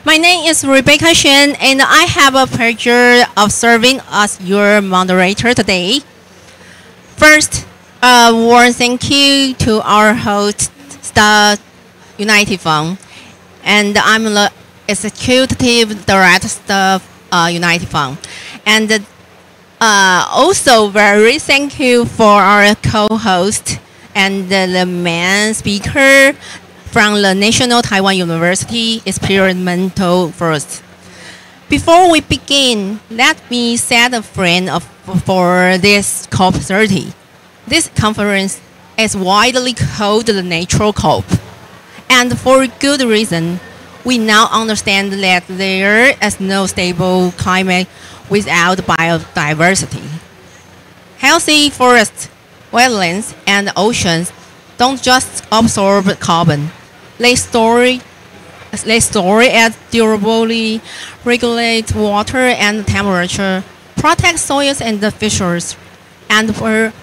My name is Rebecca Shen, and I have a pleasure of serving as your moderator today. First, a warm thank you to our host, the United Fund, and I'm the Executive Director of United Fund. And also very thank you for our co-host and the main speaker from the National Taiwan University Experimental Forest. Before we begin, let me set a frame for this COP30. This conference is widely called the Natural COP, and for good reason. We now understand that there is no stable climate without biodiversity. Healthy forests, wetlands, and oceans don't just absorb carbon. They store it durably, regulate water and temperature, protect soils and fisheries, and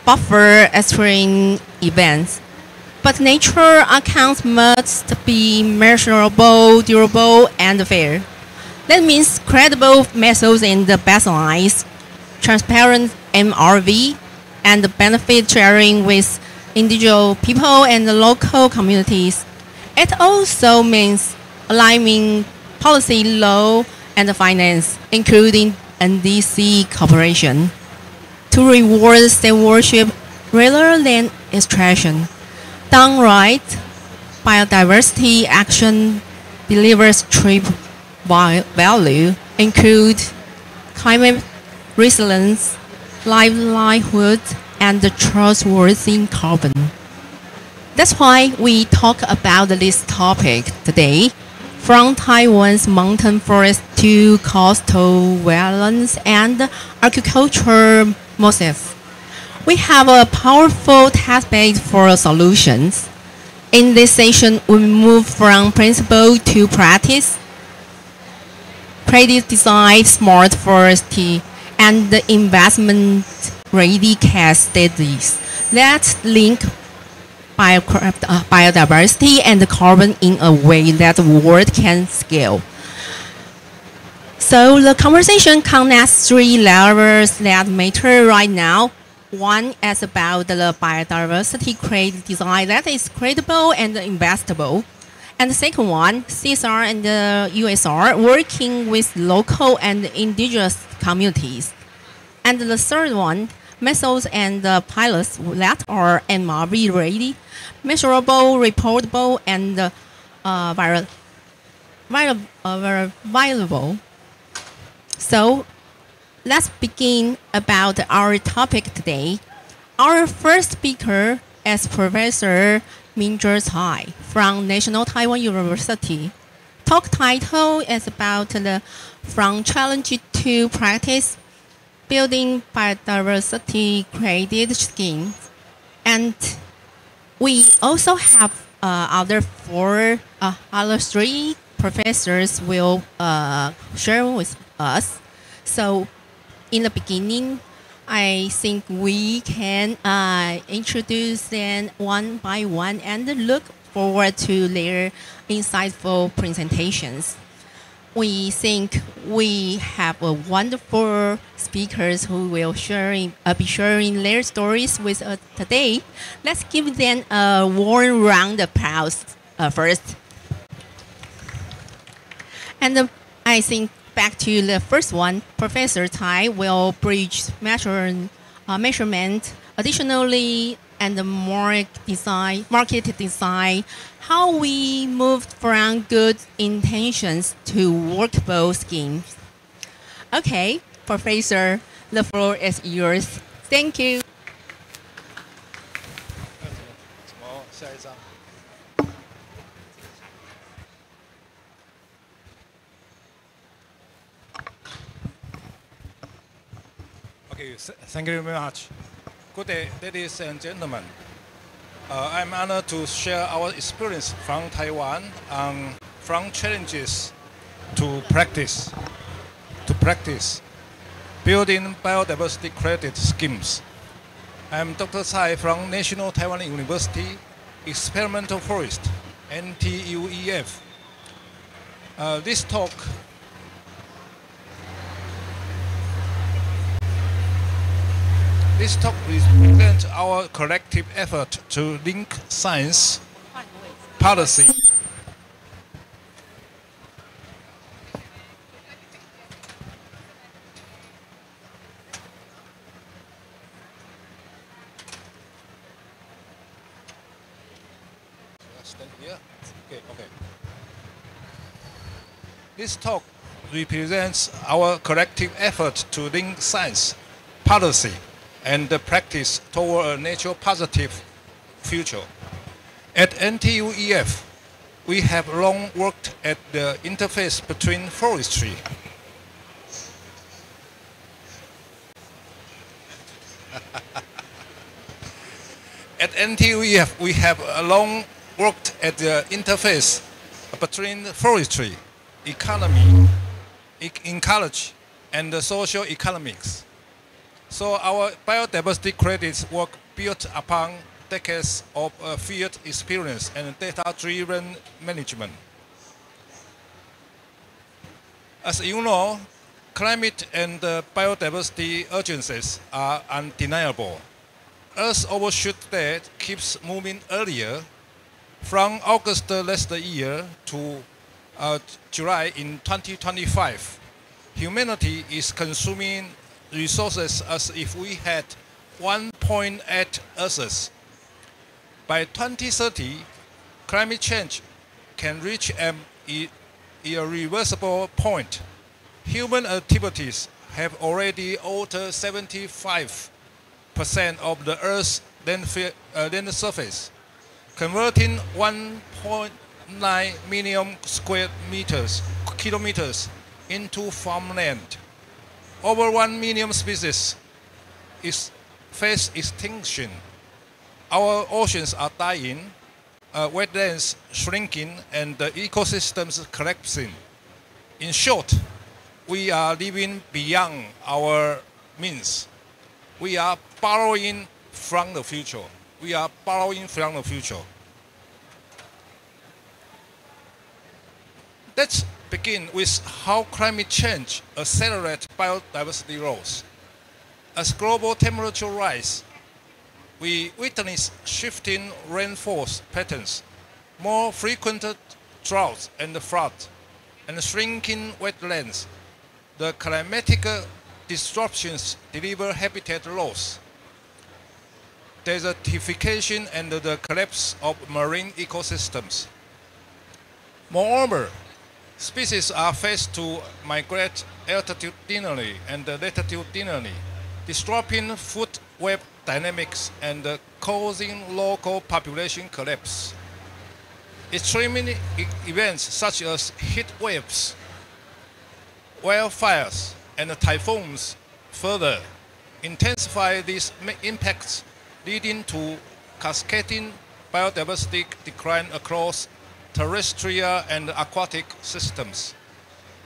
buffer extreme events. But nature accounts must be measurable, durable, and fair. That means credible methods in the baselines, transparent MRV, and benefit sharing with individual people and local communities. It also means aligning policy, law, and finance, including NDC cooperation, to reward stewardship rather than extraction. Done right, biodiversity action delivers triple value, include climate resilience, livelihood, and trustworthy carbon. That's why we talk about this topic today, from Taiwan's mountain forest to coastal wetlands and agricultural massifs. We have a powerful test bed for solutions. In this session, we move from principle to practice, credit design, smart forestry, and investment-ready case studies that link biodiversity and carbon in a way that the world can scale. So the conversation connects three levels that matter right now. One is about the biodiversity credit design that is credible and investable. And the second one, CSR and the USR, working with local and indigenous communities. And the third one, methods and pilots that are MRV ready, measurable, reportable, and viable. So let's begin about our topic today. Our first speaker is Professor Minzhe Cai from National Taiwan University. Talk title is about the From Challenge to Practice, Building Biodiversity Credit Schemes. And we also have other three professors will share with us. So in the beginning, I think we can introduce them one by one and look forward to their insightful presentations. We think we have a wonderful speakers who will be sharing their stories with us today. Let's give them a warm round of applause first. And I think back to the first one, Professor Cai will bridge measurement, additionally, and market design, how we moved from good intentions to workable schemes. Okay, Professor, the floor is yours. Thank you. Okay, thank you very much. Good day, ladies and gentlemen. I'm honored to share our experience from Taiwan on from challenges to practice, building biodiversity credit schemes. I'm Dr. Cai from National Taiwan University Experimental Forest, NTUEF. This talk represents our collective effort to link science, policy, This talk represents our collective effort to link science, policy, and practice toward a nature-positive future. At NTUEF, we have long worked at the interface between forestry, At NTUEF, we have long worked at the interface between forestry, economy, ecology, and the social economics. So our biodiversity credits work built upon decades of field experience and data-driven management. As you know, climate and biodiversity urgencies are undeniable. Earth's overshoot date keeps moving earlier. From August last year to July in 2025, humanity is consuming resources as if we had 1.8 Earths. By 2030, climate change can reach an irreversible point. Human activities have already altered 75% of the Earth's land surface, converting 1.9 million square kilometers into farmland. Over 1 million species face extinction. Our oceans are dying, wetlands shrinking, and the ecosystems collapsing. In short, we are living beyond our means. We are borrowing from the future. We are borrowing from the future. Let's begin with how climate change accelerates biodiversity loss. As global temperature rise, we witness shifting rainfall patterns, more frequent droughts and floods, and shrinking wetlands. The climatic disruptions deliver habitat loss, desertification, and the collapse of marine ecosystems. Moreover, species are forced to migrate altitudinally and latitudinally, disrupting food web dynamics and causing local population collapse. Extreme events such as heat waves, wildfires, and typhoons further intensify these impacts, leading to cascading biodiversity decline across terrestrial and aquatic systems.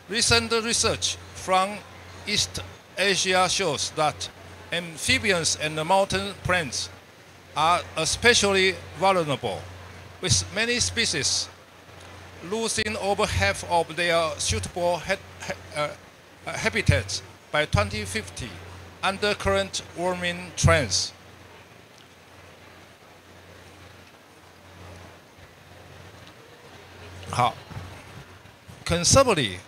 Recent research from East Asia shows that amphibians and mountain plants are especially vulnerable, with many species losing over half of their suitable habitats by 2050 under current warming trends. Conversely,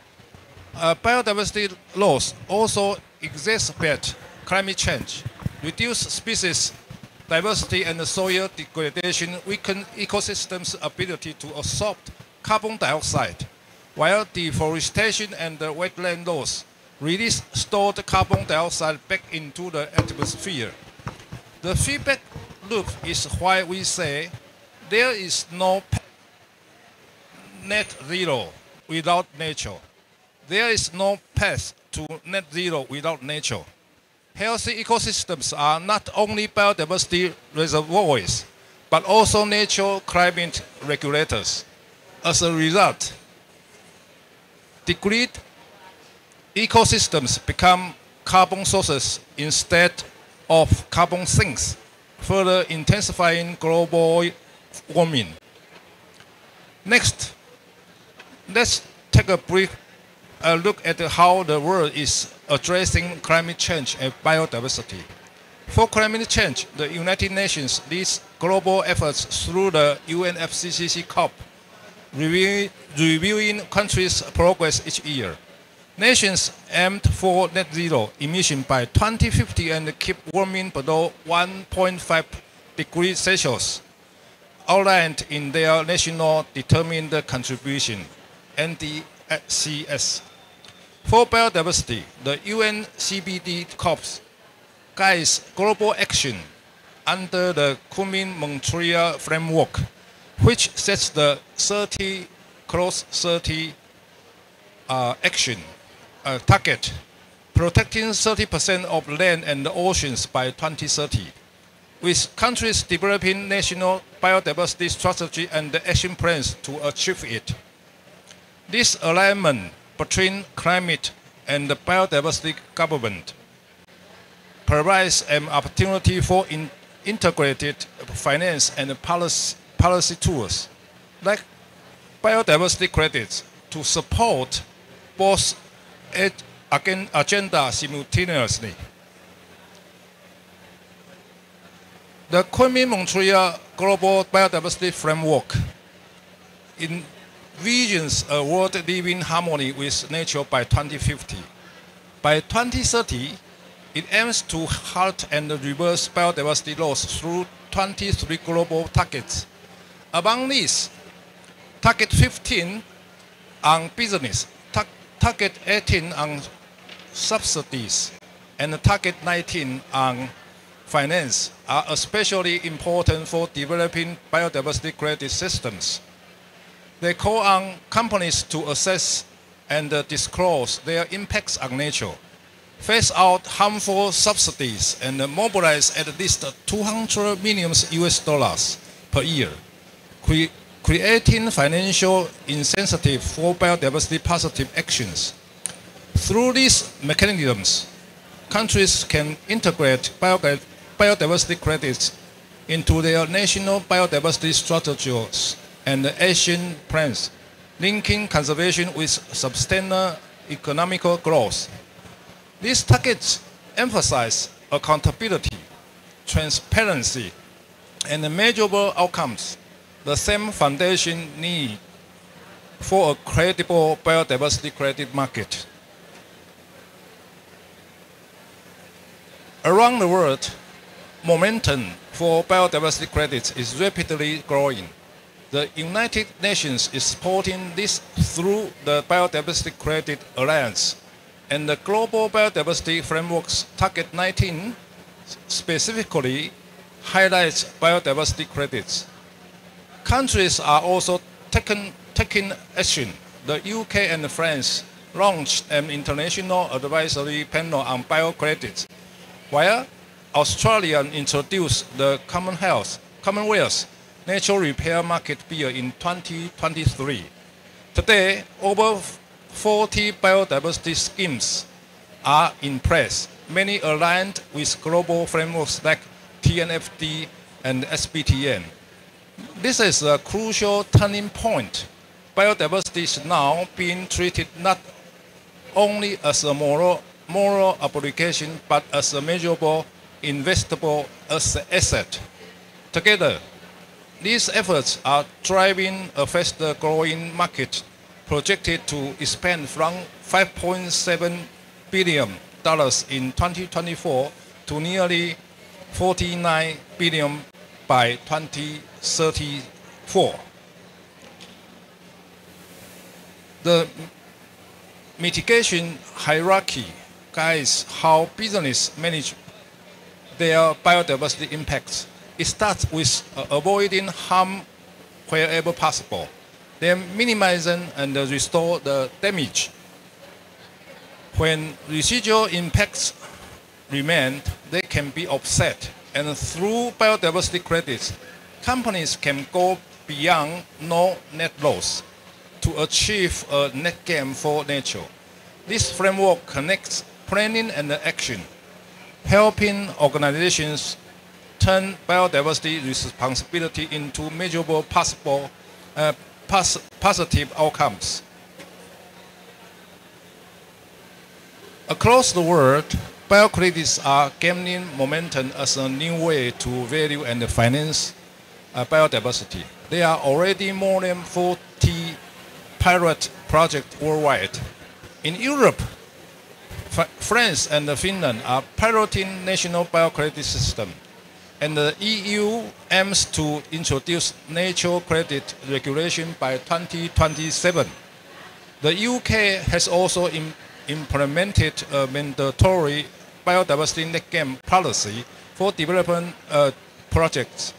biodiversity loss also exacerbates climate change. Reduced species diversity and soil degradation weaken ecosystems' ability to absorb carbon dioxide, while deforestation and wetland loss release stored carbon dioxide back into the atmosphere. The feedback loop is why we say there is no net zero without nature. There is no path to net zero without nature. Healthy ecosystems are not only biodiversity reservoirs, but also natural climate regulators. As a result, degraded ecosystems become carbon sources instead of carbon sinks, further intensifying global warming. Next, let's take a brief look at how the world is addressing climate change and biodiversity. For climate change, the United Nations leads global efforts through the UNFCCC COP, reviewing countries' progress each year. Nations aimed for net zero emission by 2050 and keep warming below 1.5 degrees Celsius, outlined in their National Determined Contribution, NDCs. For biodiversity, the UNCBD COPs guides global action under the Kunming-Montreal framework, which sets the 30 action target, protecting 30% of land and oceans by 2030, with countries developing national biodiversity strategy and action plans to achieve it. This alignment between climate and biodiversity government provides an opportunity for integrated finance and policy tools, like biodiversity credits, to support both agendas simultaneously. The Kunming-Montreal Global Biodiversity Framework envisions a world living in harmony with nature by 2050. By 2030, it aims to halt and reverse biodiversity loss through 23 global targets. Among these, Target 15 on business, Target 18 on subsidies, and Target 19 on finance are especially important for developing biodiversity credit systems. They call on companies to assess and disclose their impacts on nature, phase out harmful subsidies, and mobilize at least $200 million per year, creating financial incentives for biodiversity positive actions. Through these mechanisms, countries can integrate biodiversity credits into their national biodiversity strategies and action plans, linking conservation with sustainable economic growth. These targets emphasize accountability, transparency, and measurable outcomes, the same foundation need for a credible biodiversity credit market. Around the world, momentum for biodiversity credits is rapidly growing. The United Nations is supporting this through the Biodiversity Credit Alliance, and the Global Biodiversity Framework's Target 19 specifically highlights biodiversity credits. Countries are also taking action. The UK and France launched an international advisory panel on biocredits, while Australia introduced the Commonwealth Natural Repair Market Bill in 2023. Today, over 40 biodiversity schemes are in place, many aligned with global frameworks like TNFD and SBTN. This is a crucial turning point. Biodiversity is now being treated not only as a moral obligation, but as a measurable, investable asset. Together, these efforts are driving a faster-growing market projected to expand from $5.7 billion in 2024 to nearly $49 billion by 2034. The mitigation hierarchy guides how business manage their biodiversity impacts. It starts with avoiding harm wherever possible, then minimizing and restore the damage. When residual impacts remain, they can be offset, and through biodiversity credits, companies can go beyond no net loss to achieve a net gain for nature. This framework connects planning and action, helping organizations turn biodiversity responsibility into measurable positive outcomes. Across the world, biocredits are gaining momentum as a new way to value and finance biodiversity. There are already more than 40 pilot projects worldwide. In Europe, France and Finland are piloting national biocredit system, and the EU aims to introduce nature credit regulation by 2027. The UK has also implemented a mandatory biodiversity net gain policy for development projects,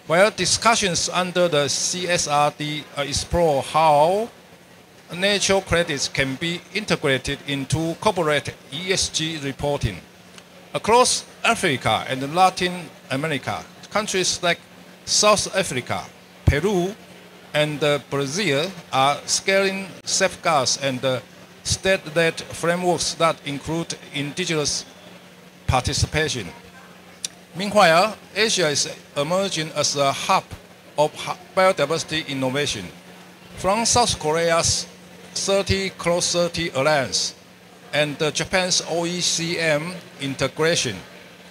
while discussions under the CSRD explore how nature credits can be integrated into corporate ESG reporting. Across Africa and Latin America, countries like South Africa, Peru, and Brazil are scaling safeguards and state-led frameworks that include indigenous participation. Meanwhile, Asia is emerging as a hub of biodiversity innovation. From South Korea's 30 Cross 30 Alliance and Japan's OECM integration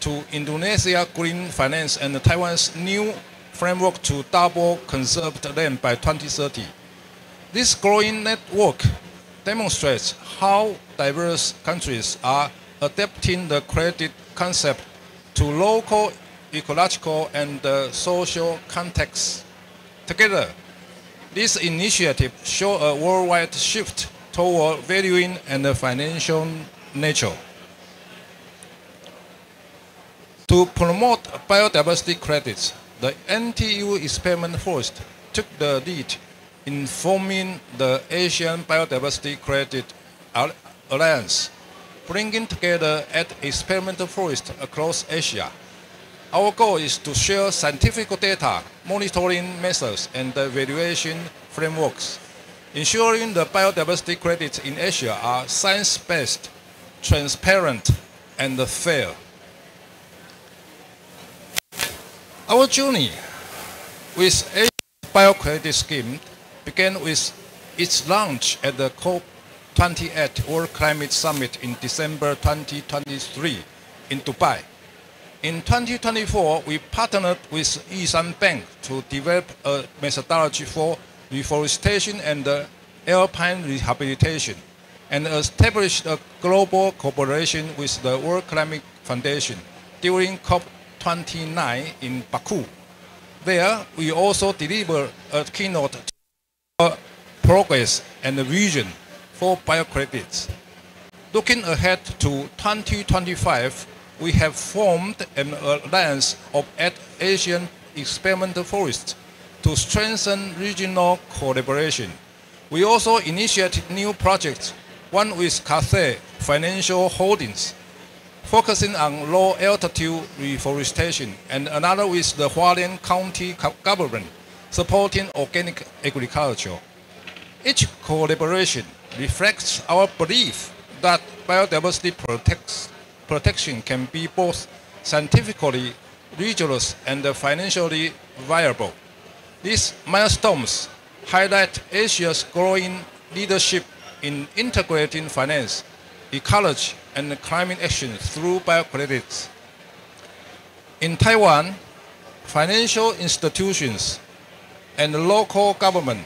to Indonesia Green Finance and Taiwan's new framework to double conserved land by 2030. This growing network demonstrates how diverse countries are adapting the credit concept to local, ecological, and social contexts. Together, these initiatives show a worldwide shift toward valuing and financial nature. To promote biodiversity credits, the NTU Experiment Forest took the lead in forming the Asian Biodiversity Credit Alliance, bringing together 8 experimental forests across Asia. Our goal is to share scientific data, monitoring methods, and valuation frameworks, ensuring the biodiversity credits in Asia are science-based, transparent, and fair. Our journey with Asian Biocredit Scheme began with its launch at the COP28 World Climate Summit in December 2023 in Dubai. In 2024, we partnered with Yishan Bank to develop a methodology for reforestation and alpine rehabilitation, and established a global cooperation with the World Climate Foundation during COP29 in Baku. There, we also delivered a keynote to progress and vision for biocredits. Looking ahead to 2025, we have formed an alliance of 8 Asian experimental forests to strengthen regional collaboration. We also initiated new projects, one with Cathay Financial Holdings, focusing on low-altitude reforestation, and another with the Hualien County government, supporting organic agriculture. Each collaboration reflects our belief that biodiversity protection can be both scientifically rigorous and financially viable. These milestones highlight Asia's growing leadership in integrating finance, ecology, and climate action through biocredits. In Taiwan, financial institutions and local government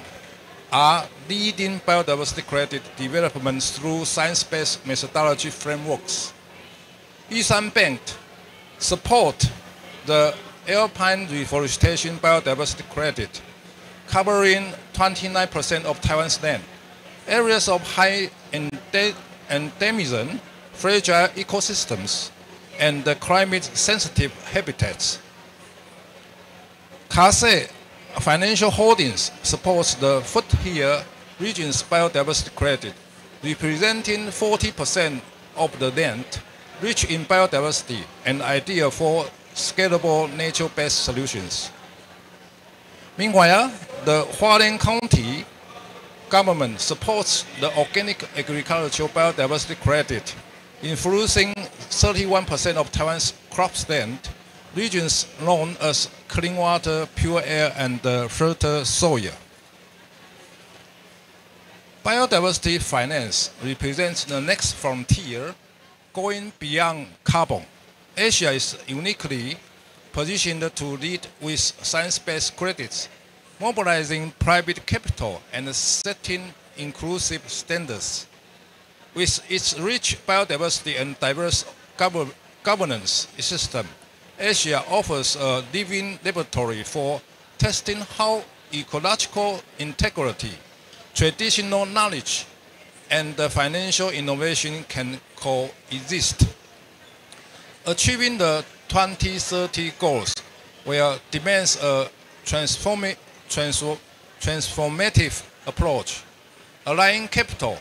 are leading biodiversity credit development through science-based methodology frameworks. Yishan Bank support the alpine reforestation biodiversity credit, covering 29% of Taiwan's land, areas of high endemism, fragile ecosystems, and climate-sensitive habitats. Cathay Financial Holdings supports the frontier region's biodiversity credit, representing 40% of the land rich in biodiversity and ideal for scalable nature-based solutions. Meanwhile, the Hualien County government supports the organic agricultural biodiversity credit, influencing 31% of Taiwan's cropland, regions known as clean water, pure air, and fertile soil. Biodiversity finance represents the next frontier going beyond carbon. Asia is uniquely positioned to lead with science-based credits, mobilizing private capital and setting inclusive standards. With its rich biodiversity and diverse governance system, Asia offers a living laboratory for testing how ecological integrity, traditional knowledge, and financial innovation can coexist. Achieving the 2030 goals will demands a transformative approach, aligning capital,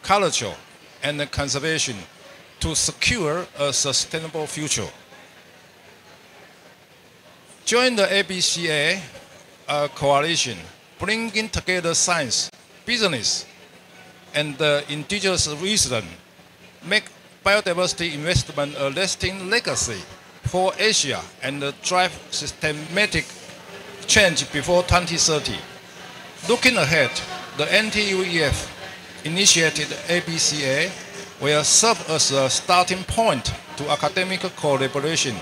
culture, and conservation to secure a sustainable future. Join the ABCA coalition, bringing together science, business, and indigenous wisdom, make biodiversity investment a lasting legacy for Asia and drive systematic change before 2030. Looking ahead, the NTUEF initiated ABCA will serve as a starting point to academic collaboration,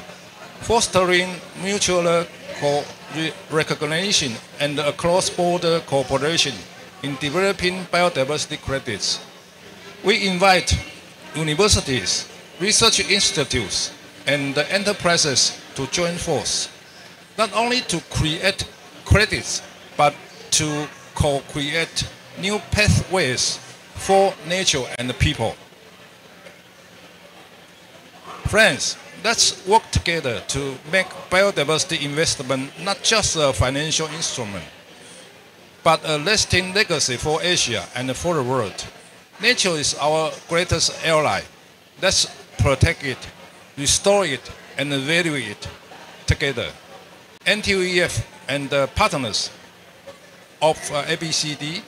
fostering mutual recognition and cross-border cooperation in developing biodiversity credits. We invite universities, research institutes, and enterprises to join force, not only to create credits, but to co-create new pathways for nature and people. Friends, let's work together to make biodiversity investment not just a financial instrument, but a lasting legacy for Asia and for the world. Nature is our greatest ally. Let's protect it, restore it, and value it together. NTUEF and the partners of ABCD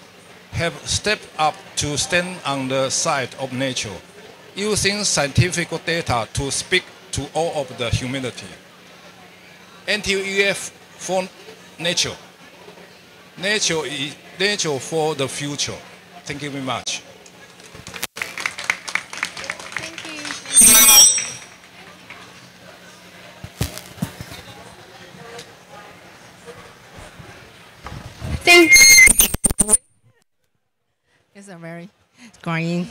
have stepped up to stand on the side of nature, using scientific data to speak to all of the humanity. NTUEF for nature. Nature for the future. Thank you very much. Thank you. It's a very great.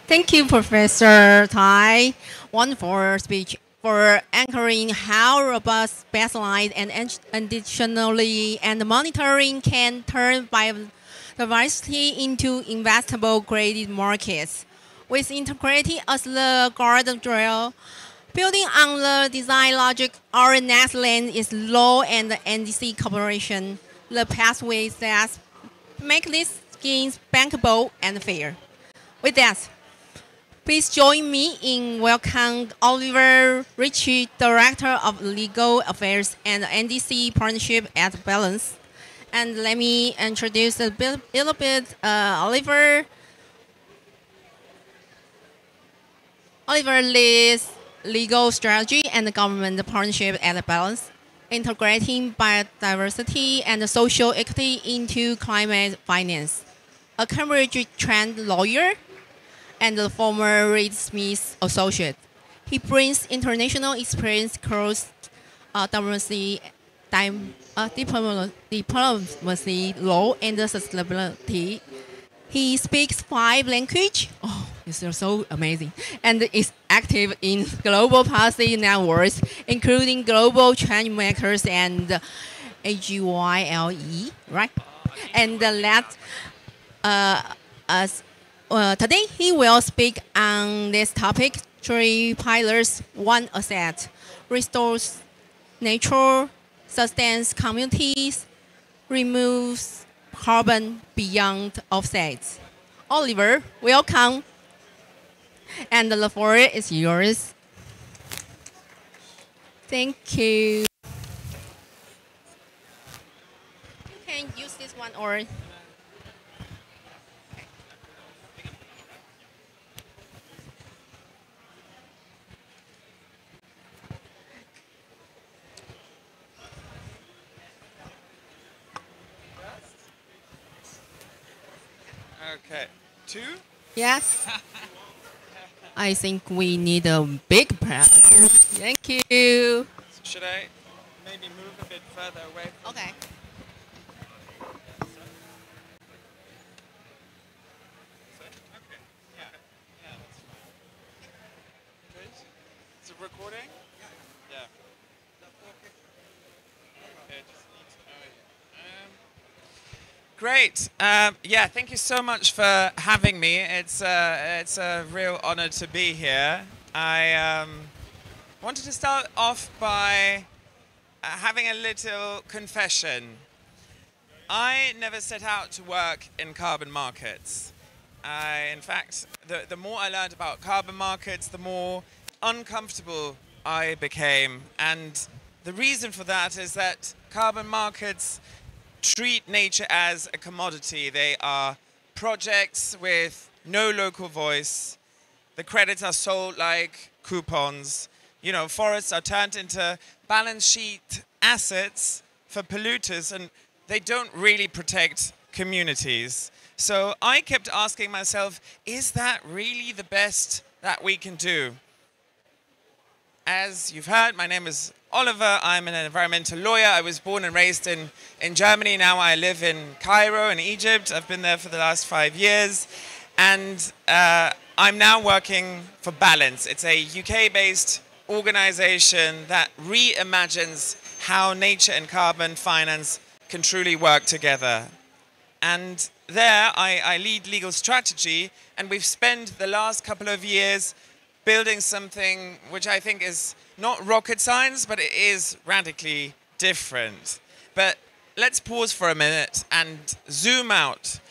Thank you, Professor Tai. Wonderful speech for anchoring how robust baseline and additionally and monitoring can turn biodiversity into investable graded markets. With integrity as the guardrail, building on the design logic, our next lane is law and NDC cooperation, the pathways that make these schemes bankable and fair. With that, please join me in welcoming Oliver Ritchie, Director of Legal Affairs and NDC Partnership at Balance. And let me introduce a little bit Oliver. Oliver leads legal strategy and government partnership at Balance, integrating biodiversity and social equity into climate finance. A Cambridge-trained lawyer and the former Reed Smith associate, he brings international experience across diplomacy, law, and sustainability. He speaks 5 languages. Oh, it's so amazing. And is active in global policy networks, including Global Changemakers and AGYLE, right? And today he will speak on this topic, 3 pillars, 1 asset, restores nature, sustains communities, removes carbon beyond offsets. Oliver, welcome. And the floor is yours. Thank you. You can use this one or... Okay, 2? Yes. I think we need a big press. Thank you. Should I maybe move a bit further away? Okay. Is it recording? Yeah. Great. Yeah, thank you so much for having me. It's a real honor to be here. I wanted to start off by having a little confession. I never set out to work in carbon markets. In fact, the more I learned about carbon markets, the more uncomfortable I became. And the reason for that is that carbon markets treat nature as a commodity. They are projects with no local voice. The credits are sold like coupons. You know, forests are turned into balance sheet assets for polluters, and they don't really protect communities. So I kept asking myself, is that really the best that we can do? As you've heard, my name is Oliver. I'm an environmental lawyer. I was born and raised in Germany. Now I live in Cairo in Egypt. I've been there for the last 5 years. And I'm now working for Balance. It's a UK-based organization that reimagines how nature and carbon finance can truly work together. And there I lead legal strategy, and we've spent the last couple of years building something which I think is not rocket science, but it is radically different. But let's pause for a minute and zoom out.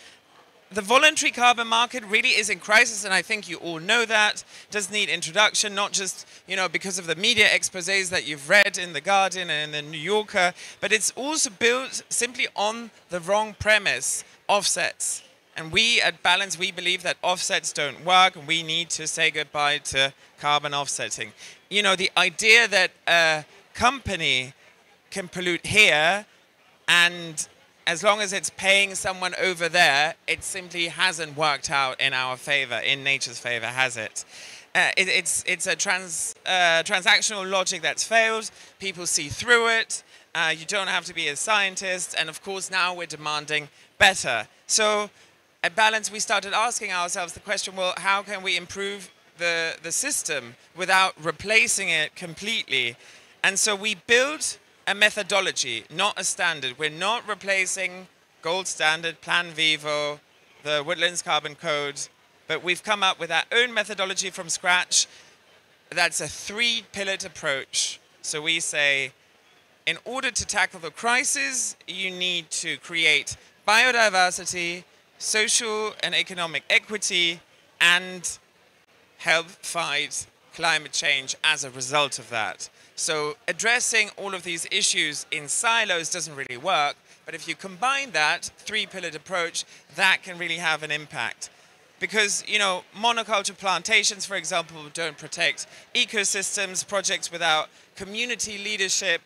The voluntary carbon market really is in crisis, and I think you all know that. It doesn't need introduction, not just because of the media exposés that you've read in The Guardian and in The New Yorker, but it's also built simply on the wrong premise, offsets. And we at Balance, we believe that offsets don't work, and we need to say goodbye to carbon offsetting. You know, the idea that a company can pollute here, and as long as it's paying someone over there, it simply hasn't worked out in our favor, in nature's favor, has it? It's a transactional logic that's failed. People see through it. You don't have to be a scientist. And of course, now we're demanding better. So at Balance, we started asking ourselves the question, well, how can we improve the system without replacing it completely? And so we built a methodology, not a standard. We're not replacing gold standard, Plan Vivo, the Woodlands Carbon Code, but we've come up with our own methodology from scratch. That's a three-pillared approach. So we say, in order to tackle the crisis, you need to create biodiversity, social and economic equity, and help fight climate change as a result of that. So addressing all of these issues in silos doesn't really work, but if you combine that three-pillared approach, that can really have an impact. Because, monoculture plantations, for example, don't protect ecosystems. Projects without community leadership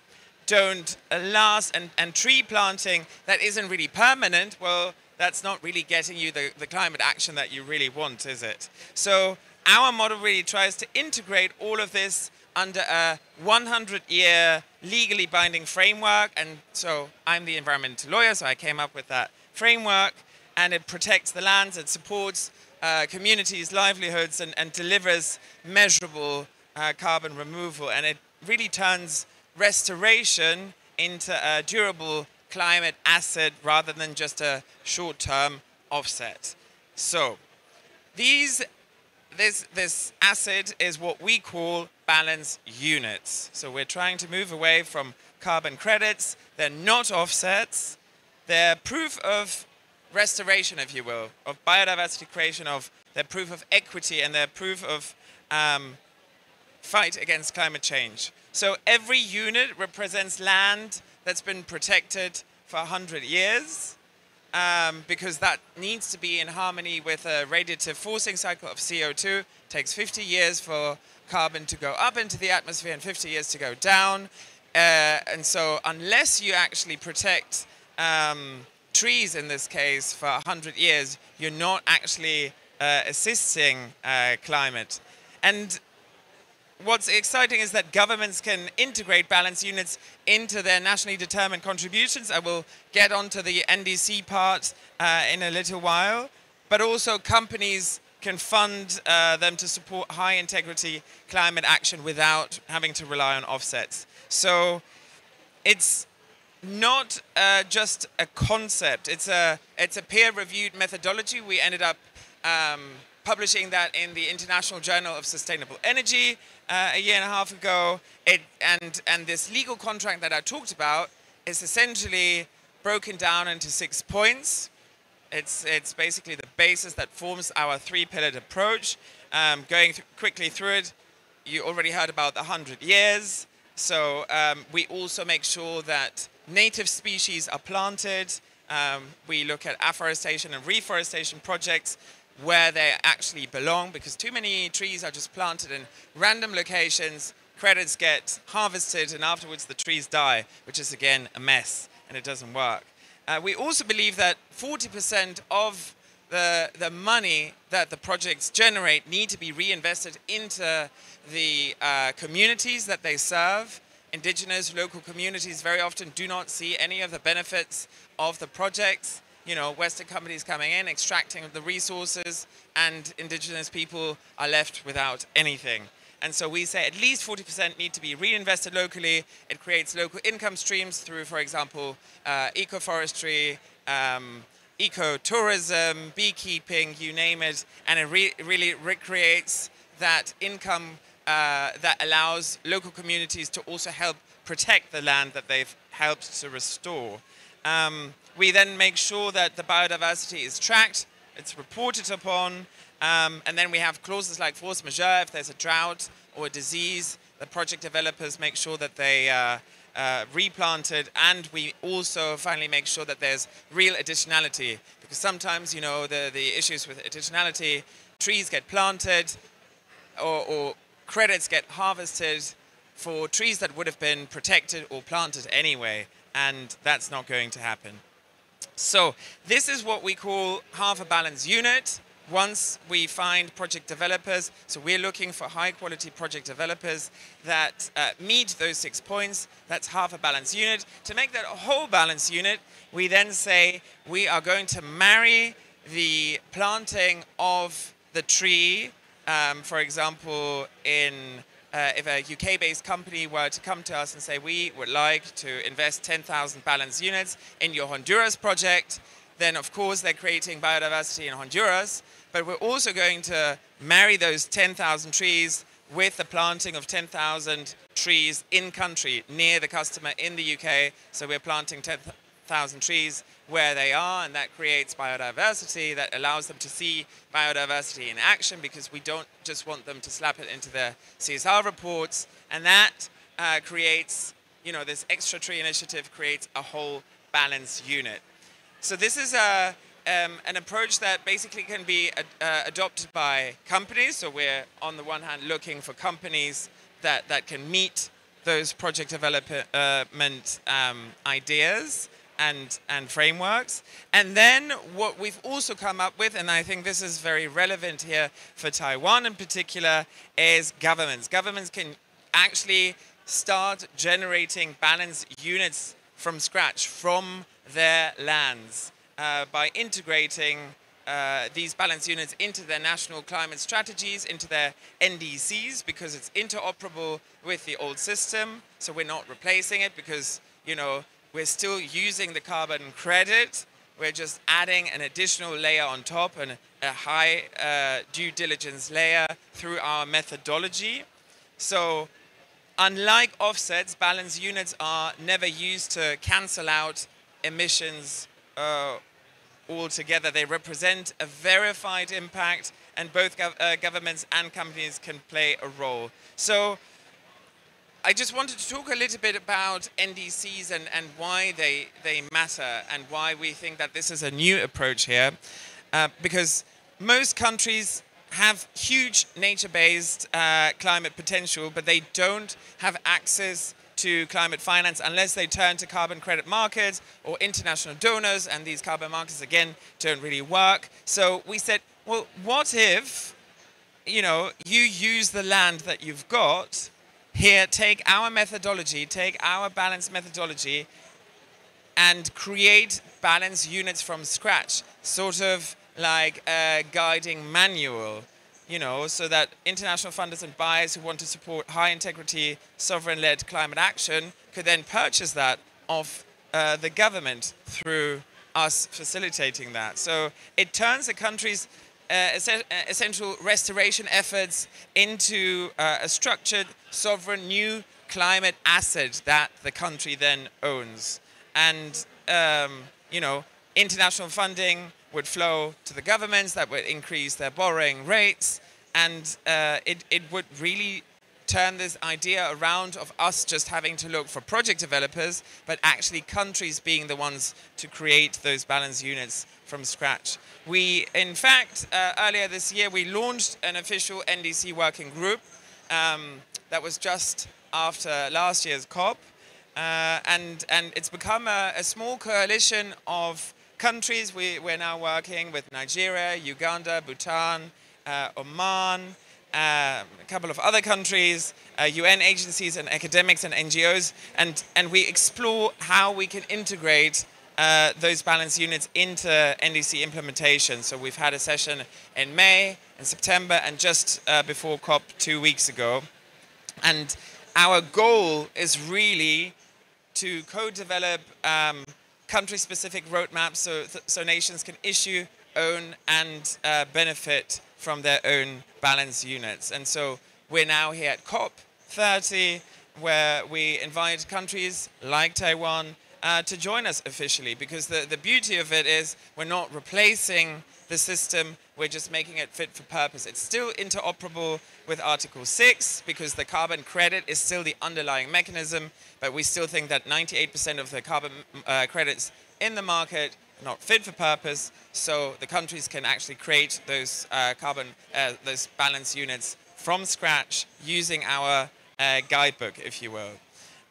don't last, and tree planting that isn't really permanent, well, that's not really getting you the climate action that you really want, is it? So our model really tries to integrate all of this under a 100-year legally binding framework. And so I'm the environmental lawyer, so I came up with that framework. And it protects the lands, it supports communities' livelihoods, and delivers measurable carbon removal. And it really turns restoration into a durable climate asset rather than just a short-term offset. So this asset is what we call balance units. So we're trying to move away from carbon credits. They're not offsets. They're proof of restoration, if you will, of biodiversity creation, they're proof of equity, and they're proof of fight against climate change. So every unit represents land that's been protected for 100 years, because that needs to be in harmony with a radiative forcing cycle of CO2. It takes 50 years for carbon to go up into the atmosphere and 50 years to go down. And so unless you actually protect trees in this case for 100 years, you're not actually assisting climate. And what's exciting is that governments can integrate balance units into their nationally determined contributions. I will get onto the NDC part in a little while, but also companies can fund them to support high integrity climate action without having to rely on offsets. So it's not just a concept, it's a peer-reviewed methodology. We ended up publishing that in the International Journal of Sustainable Energy a year and a half ago. And this legal contract that I talked about is essentially broken down into 6 points. It's basically the basis that forms our 3-pillared approach. Going quickly through it, you already heard about the 100 years. So we also make sure that native species are planted. We look at afforestation and reforestation projects where they actually belong, because too many trees are just planted in random locations, credits get harvested, and afterwards the trees die, which is again a mess, and it doesn't work. We also believe that 40% of the money that the projects generate need to be reinvested into the communities that they serve. Indigenous local communities very often do not see any of the benefits of the projects. You know, Western companies coming in, extracting the resources, and indigenous people are left without anything. And so we say at least 40% need to be reinvested locally. It creates local income streams through, for example, ecoforestry, ecotourism, beekeeping, you name it. And it really recreates that income that allows local communities to also help protect the land that they've helped to restore. We then make sure that the biodiversity is tracked, it's reported upon, and then we have clauses like force majeure. If there's a drought or a disease, the project developers make sure that they replanted, and we also finally make sure that there's real additionality, because sometimes, you know, the issues with additionality, trees get planted or credits get harvested for trees that would have been protected or planted anyway, and that's not going to happen. So this is what we call half a balance unit. Once we find project developers, so we're looking for high quality project developers that meet those 6 points, that's half a balance unit. To make that a whole balance unit, we then say we are going to marry the planting of the tree. For example, if a UK-based company were to come to us and say, we would like to invest 10,000 balance units in your Honduras project, then of course they're creating biodiversity in Honduras, but we're also going to marry those 10,000 trees with the planting of 10,000 trees in country, near the customer in the UK. So we're planting 10,000 trees where they are, and that creates biodiversity that allows them to see biodiversity in action, because we don't just want them to slap it into their CSR reports. And that creates, you know, this extra tree initiative creates a whole balance unit. So this is an approach that basically can be adopted by companies. So we're on the one hand looking for companies that can meet those project development ideas and frameworks. And then what we've also come up with, and I think this is very relevant here for Taiwan in particular, is governments. Governments can actually start generating balance units from scratch, from their lands, by integrating these balance units into their national climate strategies, into their NDCs, because it's interoperable with the old system. So we're not replacing it, because, you know, we're still using the carbon credit. We're just adding an additional layer on top, and a high due diligence layer through our methodology. So unlike offsets, balance units are never used to cancel out emissions altogether. They represent a verified impact, and both governments and companies can play a role. So I just wanted to talk a little bit about NDCs and why they matter, and why we think that this is a new approach here. Because most countries have huge nature-based climate potential, but they don't have access to climate finance unless they turn to carbon credit markets or international donors, and these carbon markets, again, don't really work. So we said, well, what if, you know, you use the land that you've got. Here, take our methodology, take our balance methodology, and create balance units from scratch, sort of like a guiding manual, you know, so that international funders and buyers who want to support high integrity, sovereign-led climate action could then purchase that off the government through us facilitating that. So it turns a country's essential restoration efforts into a structured, sovereign, new climate asset that the country then owns. And, you know, international funding would flow to the governments, that would increase their borrowing rates, and it would really turn this idea around of us just having to look for project developers, but actually countries being the ones to create those balance units from scratch. We, in fact, earlier this year, we launched an official NDC working group that was just after last year's COP, and it's become a small coalition of countries. We're now working with Nigeria, Uganda, Bhutan, Oman, a couple of other countries, UN agencies and academics and NGOs, and we explore how we can integrate those balance units into NDC implementation. So we've had a session in May and September and just before COP 2 weeks ago. And our goal is really to co-develop country-specific roadmaps so nations can issue, own and benefit from their own balance units. And so we're now here at COP30, where we invite countries like Taiwan to join us officially, because the beauty of it is we're not replacing the system, we're just making it fit for purpose. It's still interoperable with Article 6 because the carbon credit is still the underlying mechanism, but we still think that 98% of the carbon credits in the market are not fit for purpose, so the countries can actually create those those balance units from scratch using our guidebook, if you will.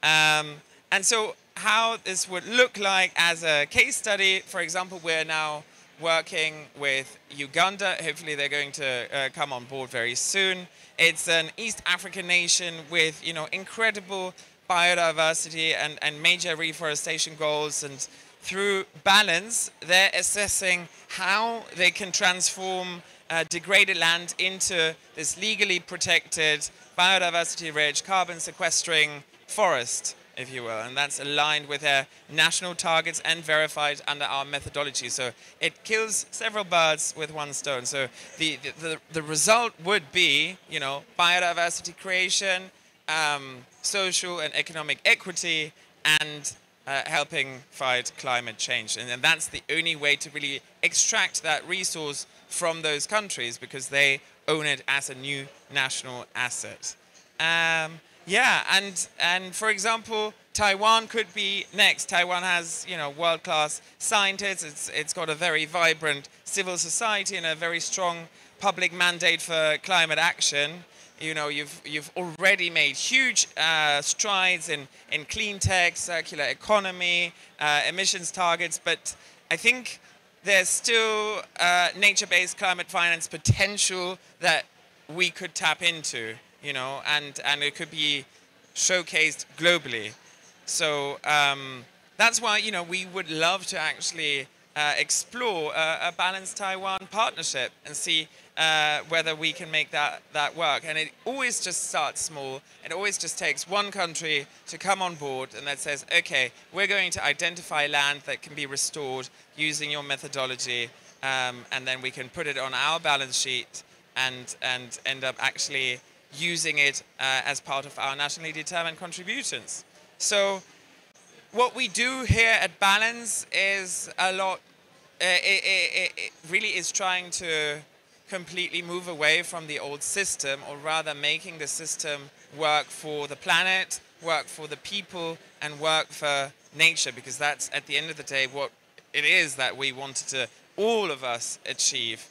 And so how this would look like as a case study, for example, we're now working with Uganda. Hopefully they're going to come on board very soon. It's an East African nation with, you know, incredible biodiversity and major reforestation goals, and through balance they're assessing how they can transform degraded land into this legally protected, biodiversity rich, carbon sequestering forest, if you will, and that's aligned with their national targets and verified under our methodology. So it kills several birds with one stone. So the result would be, you know, biodiversity creation, social and economic equity, and helping fight climate change. And that's the only way to really extract that resource from those countries, because they own it as a new national asset. Yeah, and for example, Taiwan could be next. Taiwan has, you know, world-class scientists. It's got a very vibrant civil society and a very strong public mandate for climate action. You know, you've already made huge strides in clean tech, circular economy, emissions targets, but I think there's still nature-based climate finance potential that we could tap into, you know, and it could be showcased globally. So that's why, you know, we would love to actually explore a balanced Taiwan partnership and see whether we can make that work. And it always just starts small. It always just takes one country to come on board and that says, okay, we're going to identify land that can be restored using your methodology, and then we can put it on our balance sheet and end up actually using it as part of our nationally determined contributions. So what we do here at Balance is a lot, it really is trying to completely move away from the old system, or rather making the system work for the planet, work for the people, and work for nature, because that's at the end of the day what it is that we wanted to, all of us, achieve.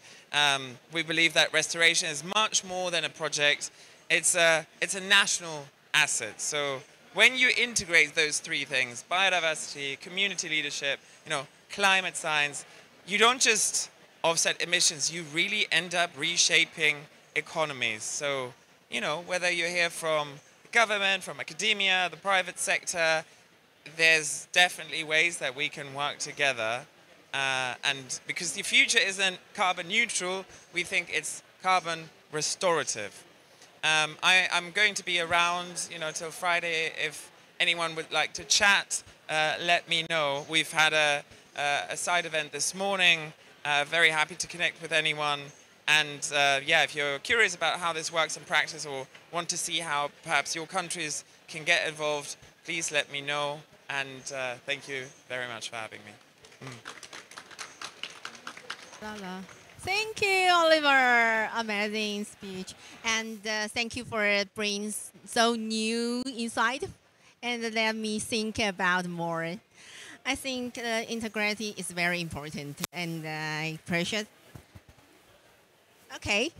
We believe that restoration is much more than a project. It's a national asset. So when you integrate those three things, biodiversity, community leadership, you know, climate science, you don't just offset emissions, you really end up reshaping economies. So, you know, whether you're here from the government, from academia, the private sector, there's definitely ways that we can work together. And because the future isn't carbon neutral, we think it's carbon restorative. I'm going to be around, you know, till Friday. If anyone would like to chat, let me know. We've had a side event this morning. Very happy to connect with anyone. And yeah, if you're curious about how this works in practice or want to see how perhaps your countries can get involved, please let me know. And thank you very much for having me. Thank you, Oliver. Amazing speech. And thank you for bringing so new insight. And let me think about more. I think integrity is very important and I appreciate. Okay.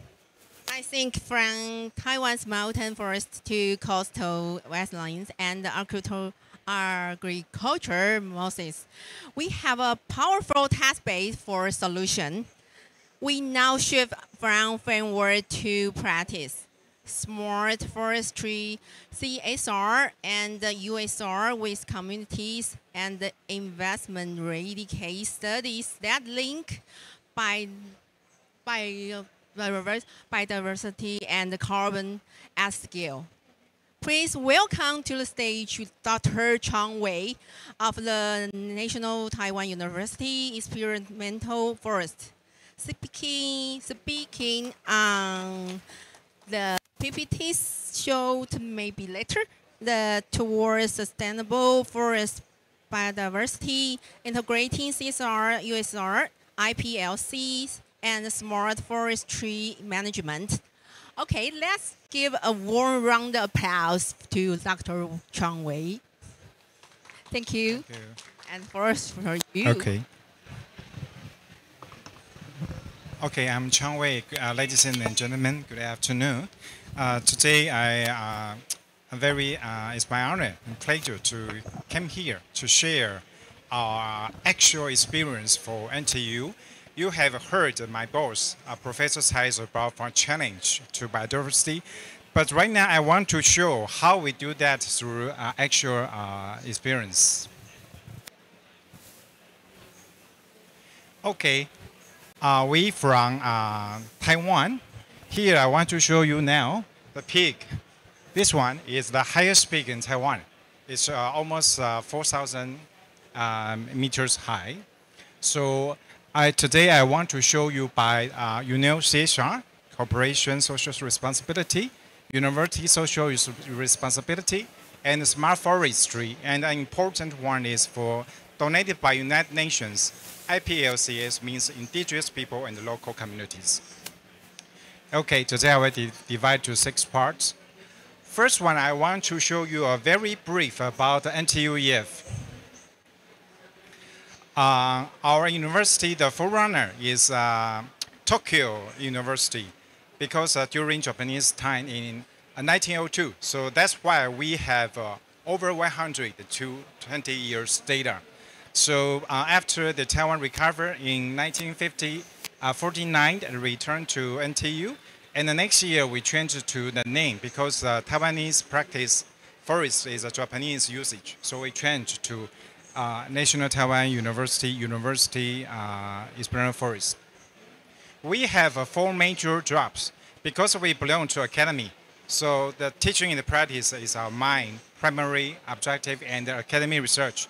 I think from Taiwan's mountain forest to coastal wetlands and agriculture mosses, we have a powerful task base for solution. We now shift from framework to practice. Smart forestry, CSR, and USR with communities and investment-ready case studies that link biodiversity and carbon at scale. Please welcome to the stage Dr. Chang Wei of the National Taiwan University Experimental Forest. Speaking on the PPTs showed maybe later, towards sustainable forest biodiversity, integrating CSR, USR, IPLCs, and smart forestry management. Okay, let's give a warm round of applause to Dr. Chang Wei. Thank you. Thank you. And first for you. Okay. Okay, I'm Chang Wei. Ladies and gentlemen, good afternoon. Today, it's my honor and pleasure to come here to share our actual experience for NTU. You have heard my boss, Professor Tsai's about our challenge to biodiversity, but right now I want to show how we do that through actual experience. Okay. We from Taiwan. Here I want to show you now the peak. This one is the highest peak in Taiwan. It's almost 4,000 meters high. So today I want to show you by CSR, Corporation Social Responsibility, University Social Responsibility, and Smart Forestry. And an important one is for donated by United Nations. IPLCS means indigenous people and local communities. Okay, today I will divide to 6 parts. First one, I want to show you a very brief about the NTUEF. Our university, the forerunner, is Tokyo University, because during Japanese time in 1902. So that's why we have over 100 to 20 years data. So after the Taiwan recovered in 1949, returned to NTU, and the next year we changed to the name because Taiwanese practice forest is a Japanese usage. So we changed to National Taiwan University Experimental Forest. We have 4 major jobs because we belong to academy. So the teaching and the practice is our main primary objective and the academic research.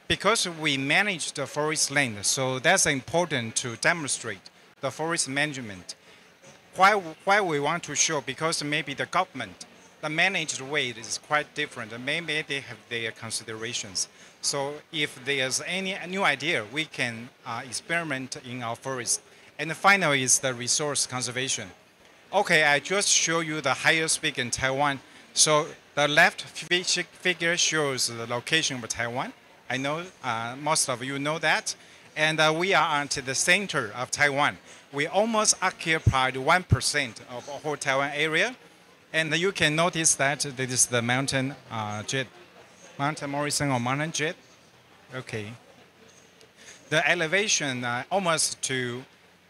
Because we manage the forest land, so that's important to demonstrate the forest management. Why we want to show? Because maybe the government, the managed way is quite different. Maybe they have their considerations. So if there's any new idea, we can experiment in our forest. And the final is the resource conservation. Okay, I just show you the highest peak in Taiwan. So the left figure shows the location of Taiwan. I know most of you know that. And we are at the center of Taiwan. We almost occupied 1% of the whole Taiwan area. And you can notice that this is the mountain jet, Mountain Morrison or Mountain Jet. Okay. The elevation almost to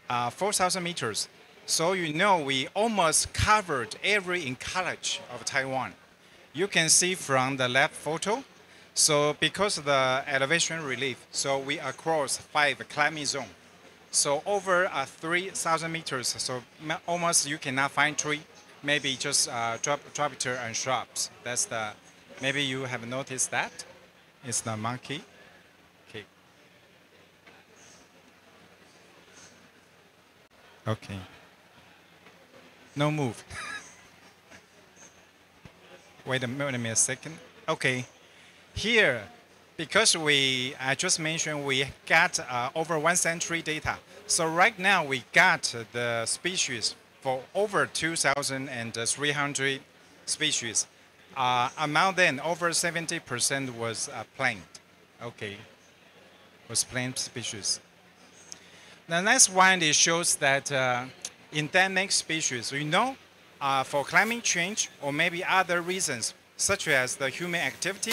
4,000 meters. So you know we almost covered every ecology of Taiwan. You can see from the left photo. So because of the elevation relief, so we across 5 climate zones. So over 3,000 meters, so almost you cannot find tree, maybe just drop and shrubs. That's the, maybe you have noticed that. It's the monkey. Okay. Okay. No move. Wait a minute, a second. Okay. Here, because I just mentioned we got over 1 century data. So right now we got the species for over 2,300 species. Among them, over 70% was plant. Okay, was plant species. The next one, it shows that endemic species, you know, for climate change or maybe other reasons, such as the human activity,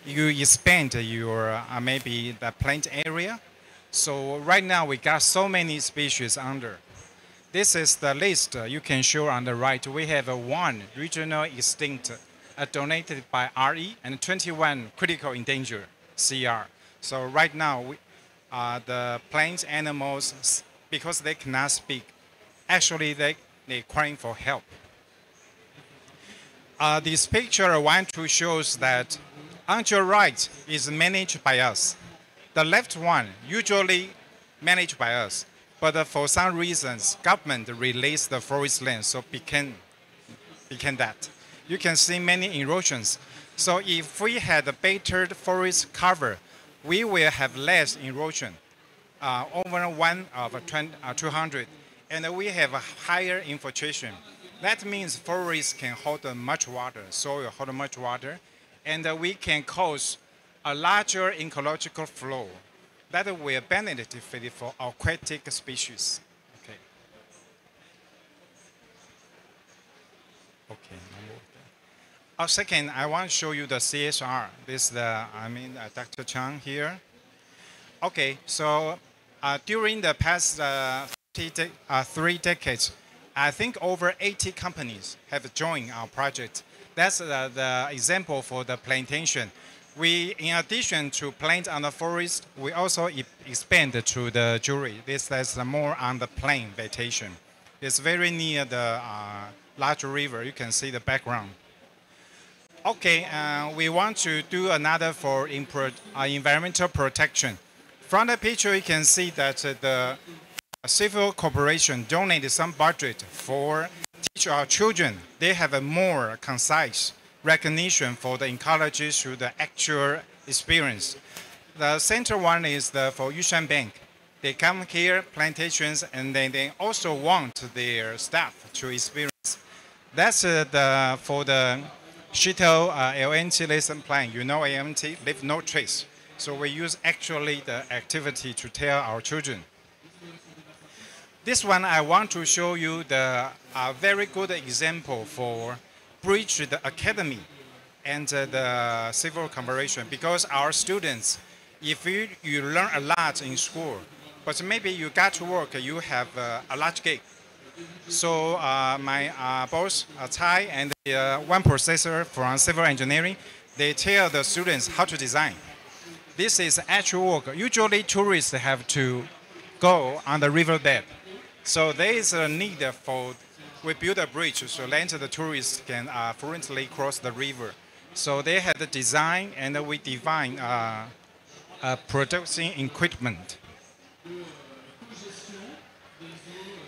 you expand your maybe the plant area. So right now we got so many species under. This is the list you can show on the right. We have 1 regional extinct donated by RE and 21 critical endangered CR. So right now the plant animals, because they cannot speak, actually they're crying for help. This picture I want to show that on your right is managed by us. The left one usually managed by us, but for some reasons, government released the forest land, so became that. You can see many erosions. So if we had a better forest cover, we will have less erosion, over 200, and we have a higher infiltration. That means forests can hold much water, soil hold much water, and we can cause a larger ecological flow that will benefit for aquatic species. Okay. Okay. Second, I want to show you the CSR. This is Dr. Chang here. Okay, so during the past 3 decades, I think over 80 companies have joined our project. That's the example for the plantation. We, in addition to plant on the forest, we also expand to the jewelry. This is more on the plain vegetation. It's very near the large river. You can see the background. Okay, we want to do another for environmental protection. From the picture, you can see that the civil corporation donated some budget for teach our children. They have a more concise recognition for the ecology through the actual experience. The center one is for Yushan Bank. They come here, plantations, and then they also want their staff to experience. That's for the Shito LNT lesson plan. You know LNT, leave no trace. So we use actually the activity to tell our children. This one I want to show you the very good example for bridge the academy and the civil cooperation, because our students, if you learn a lot in school, but maybe you got to work, you have a large gig. So my boss, Tai, and one professor from civil engineering, they tell the students how to design. This is actual work. Usually tourists have to go on the riverbed. So there is a need for, we build a bridge so that the tourists can fluently cross the river. So they had the design, and we define production equipment.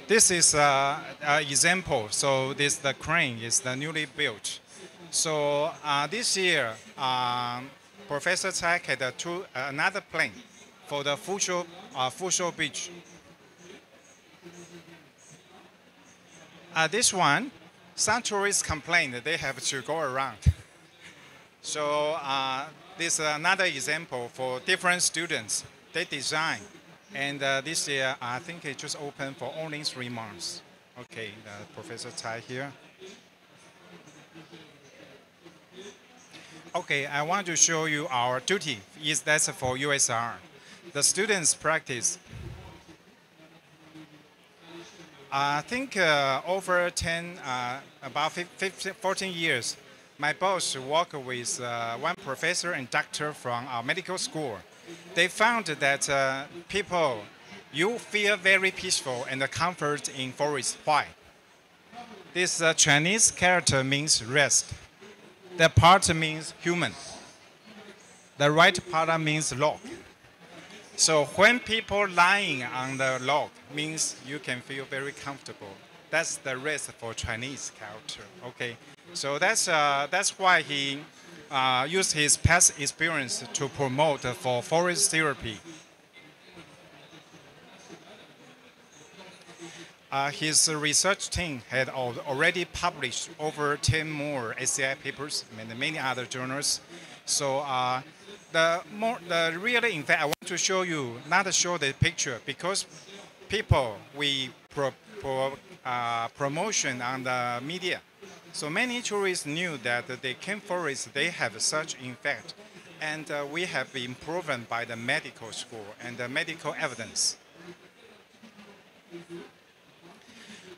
This is an example. So this the crane is the newly built. So this year, Professor Tsai had another plan for the Fushu Beach. This one, some tourists complain that they have to go around. So this is another example for different students. They design. And this year, I think it just opened for only 3 months. Okay, Professor Tai here. Okay, I want to show you our duty. That's for USR. The students practice. I think over 10, about 14 years, my boss worked with one professor and doctor from our medical school. They found that people, you feel very peaceful and comfort in forest. Why? This Chinese character means rest. The part means human. The right part means log. So when people lying on the log means you can feel very comfortable. That's the rest for Chinese character. Okay, so that's why he used his past experience to promote for forest therapy. His research team had already published over 10 more SCI papers and many other journals. So really, in fact, I want to show you, not show the picture, because people, we promotion on the media. So many tourists knew that the camp forests, they have such effect. And we have been proven by the medical school and the medical evidence.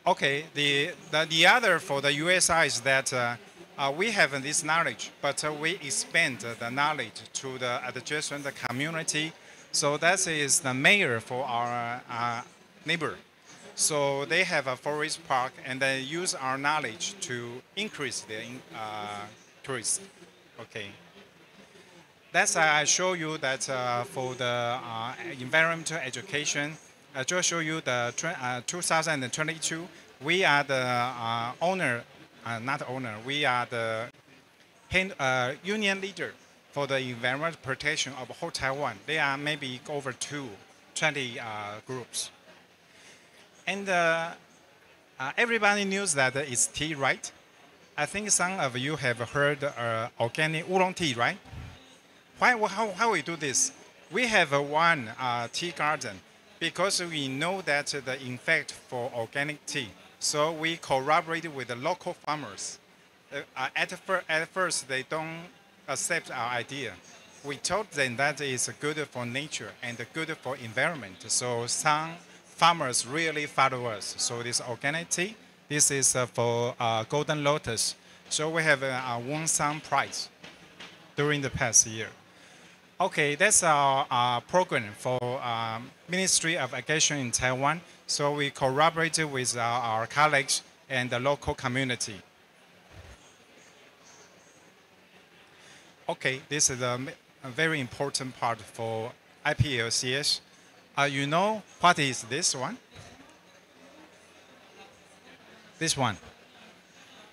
Okay, the other for the USI is that we have this knowledge, but we expand the knowledge to the adjacent community. So that is the mayor for our neighbor. So they have a forest park, and they use our knowledge to increase the tourists. Okay. That's I show you that for the environmental education. I just show you the 2022. We are the owner, not owner. We are the union leader for the environmental protection of whole Taiwan. There are maybe over 20 groups. And everybody knows that it's tea, right? I think some of you have heard organic oolong tea, right? How we do this? We have one tea garden because we know that the effect for organic tea. So we collaborate with the local farmers. At first, they don't accept our idea. We told them that it's good for nature and good for environment. So some farmers really follow us. So this organic tea, this is for Golden Lotus. So we have won some prize during the past year. Okay, that's our program for Ministry of Education in Taiwan. So we collaborated with our colleagues and the local community. Okay, this is a very important part for IPLCS. You know what is this one? This one.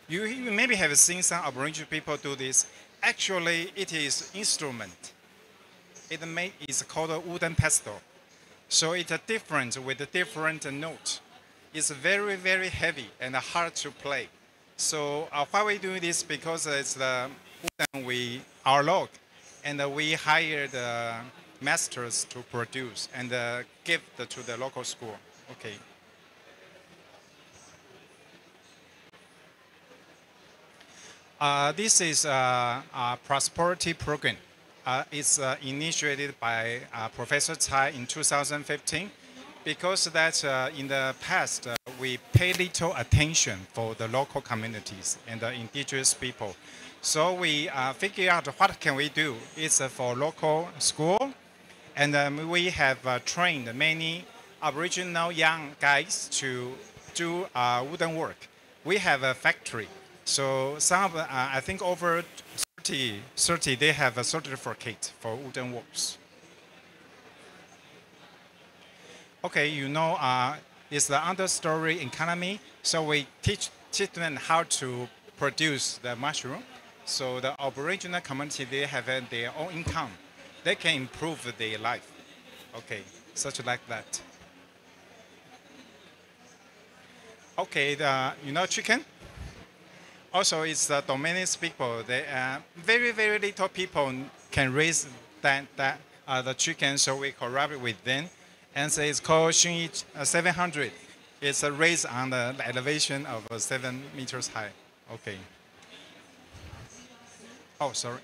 You maybe have seen some Aboriginal people do this. Actually, it is instrument. It's called a wooden pestle. So it's different with a different note. It's very, very heavy and hard to play. So why we do this? Because it's the wooden our log, and we hire the masters to produce and give to the local school. Okay. This is a prosperity program. It's initiated by Professor Tsai in 2015 because that in the past we pay little attention for the local communities and the indigenous people. So we figure out what can we do. It's for local school, and we have trained many Aboriginal young guys to do wooden work. We have a factory. So some, I think over 30, they have a certificate for wooden works. Okay, you know, it's the understory economy. So we teach them how to produce the mushroom. So the Aboriginal community, they have their own income. They can improve their life. Okay, such like that. Okay, you know chicken? Also, it's the Dominant people. They very, very little people can raise the chicken, so we collaborate with them. And so it's called Xunyi 700. It's raised on the elevation of 7 meters high. Okay. Oh, sorry.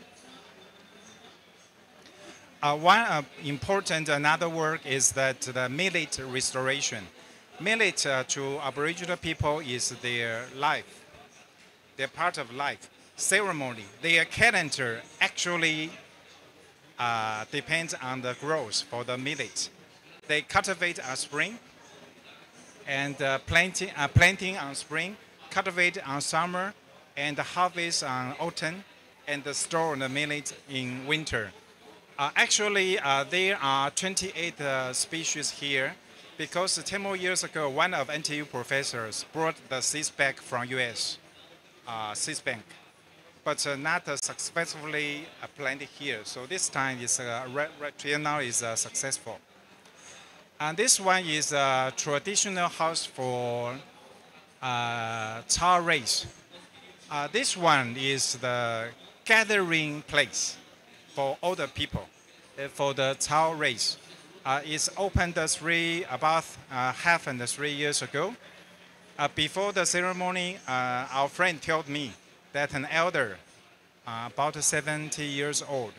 One important another work is that the millet restoration. millet to Aboriginal people is their life, their part of life, ceremony. Their calendar actually depends on the growth for the millet. They cultivate on spring and planting on spring, cultivate on summer, and harvest on autumn, and store the millet in winter. Actually, there are 28 species here because 10 more years ago, one of NTU professors brought the seeds back from US, seed bank, but not successfully planted here. So this time is till now is successful. And this one is a traditional house for Chao race. This one is the gathering place for older people, for the Chao race. It's opened about half and 3 years ago. Before the ceremony, our friend told me that an elder, about 70 years old,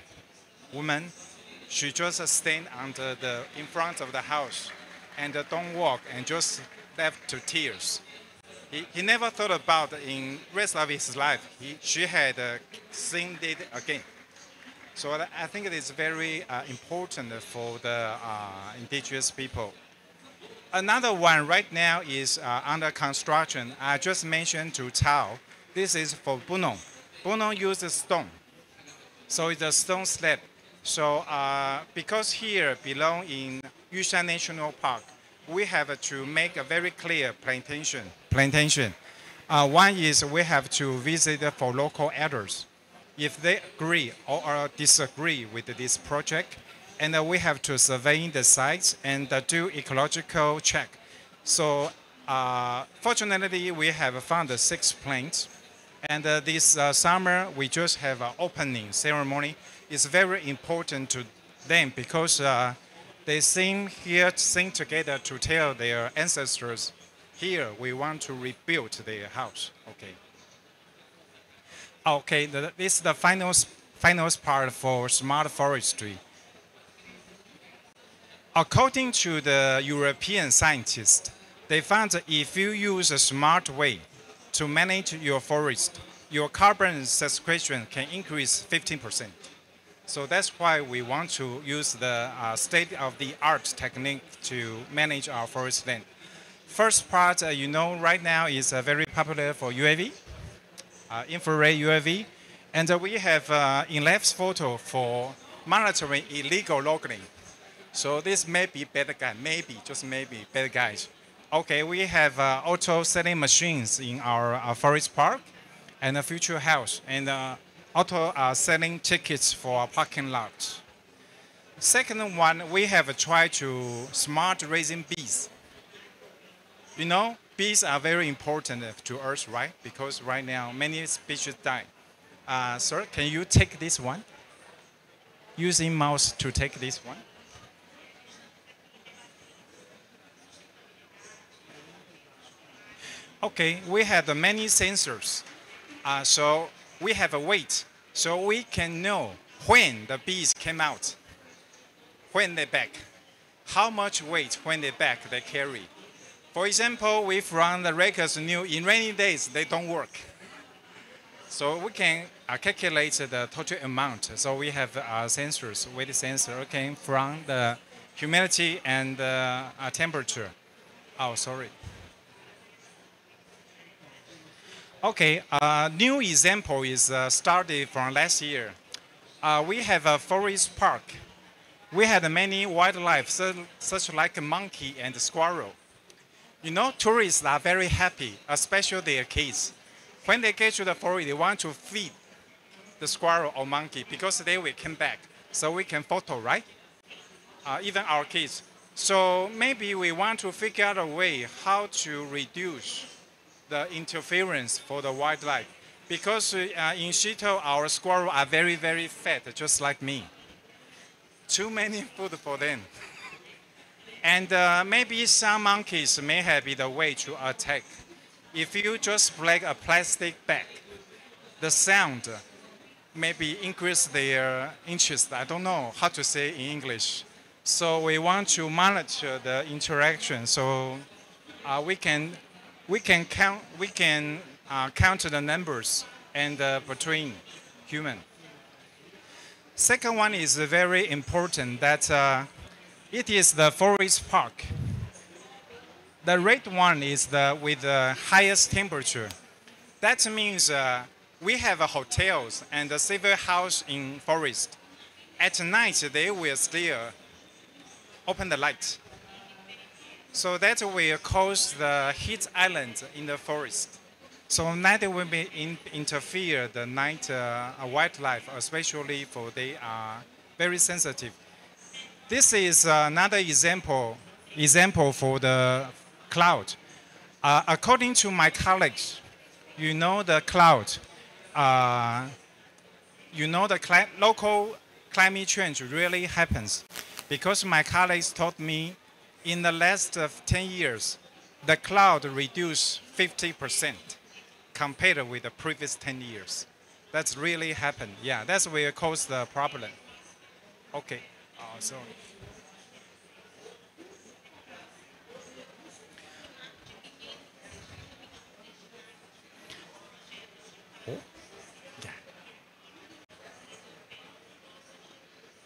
woman, she just stand in front of the house and don't walk and just left to tears. He never thought about in rest of his life, she had seen it again. So I think it is very important for the indigenous people. Another one right now is under construction. I just mentioned to Chao. This is for Bunong. Bunong uses stone. So it's a stone slab. So because here belong in Yushan National Park, we have to make a very clear plantation. One is we have to visit for local elders. If they agree or disagree with this project, and we have to survey the sites and do ecological check. So fortunately, we have found 6 plants. And this summer, we just have an opening ceremony. It's very important to them because they sing together to tell their ancestors, here we want to rebuild their house. Okay, this is the final part for smart forestry. According to the European scientists, they found that if you use a smart way to manage your forest, your carbon sequestration can increase 15%. So that's why we want to use the state-of-the-art technique to manage our forest land. First part, right now is very popular for UAV, infrared UAV. And we have in-labs photo for monitoring illegal logging. So this may be bad guy, just maybe bad guys. Okay, we have auto selling machines in our forest park and a future house, and auto selling tickets for parking lots. Second one, we have tried to smart raising bees. Bees are very important to us, right? Because right now many species die. Sir, can you take this one? Using mouse to take this one. Okay, we have many sensors. So we have a weight. So we can know when the bees came out, when they back, how much weight when they back they carry. For example, we from the records knew in rainy days they don't work. So we can calculate the total amount. So we have sensors, weight sensor, okay, from the humidity and temperature. Oh, sorry. Okay, new example is started from last year. We have a forest park. We had many wildlife, such like a monkey and a squirrel. Tourists are very happy, especially their kids. When they get to the forest, they want to feed the squirrel or monkey because they will come back. So we can photo, right? Even our kids. So maybe we want to figure out a way how to reduce the interference for the wildlife. Because in Shito, our squirrels are very, very fat, just like me. Too many food for them. And maybe some monkeys may have been the way to attack. If you just break a plastic bag, the sound maybe increase their interest. I don't know how to say in English. So we want to monitor the interaction. So count the numbers and between human. Second one is very important that it is the forest park. The red one is with the highest temperature. That means we have hotels and a civil house in forest. At night, they will still open the light. So that will cause the heat island in the forest. So that will be interfere the night wildlife, especially for they are very sensitive. This is another example for the cloud. According to my colleagues, you know the cloud, local climate change really happens because my colleagues told me in the last 10 years, the cloud reduced 50% compared with the previous 10 years. That's really happened. Yeah, that's where cause the problem. Okay, sorry.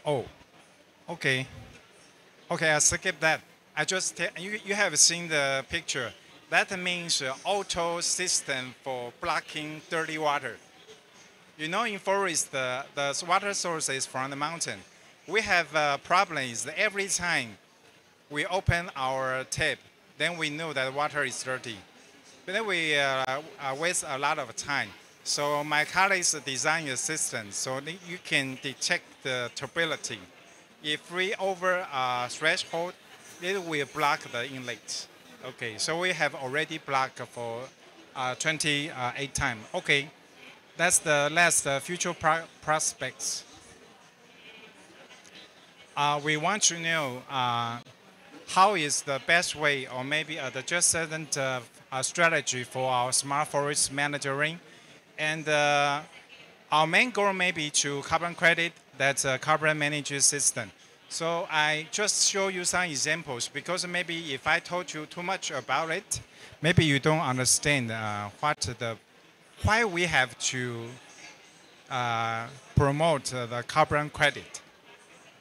Oh, okay. Okay, I'll skip that. I just you have seen the picture. That means auto system for blocking dirty water. You know, in forest, the water source is from the mountain. We have a problem is that every time we open our tap, then we know that water is dirty. But then we waste a lot of time. So my colleagues design a system so that you can detect the turbidity. If we over a threshold, it will block the inlet. Okay, so we have already blocked for 28 times. Okay, that's the last future prospects. We want to know how is the best way or maybe the just certain strategy for our smart forest monitoring. And our main goal may be to carbon credit, that's a carbon management system. So I just show you some examples because maybe if I told you too much about it, maybe you don't understand why we have to promote the carbon credit.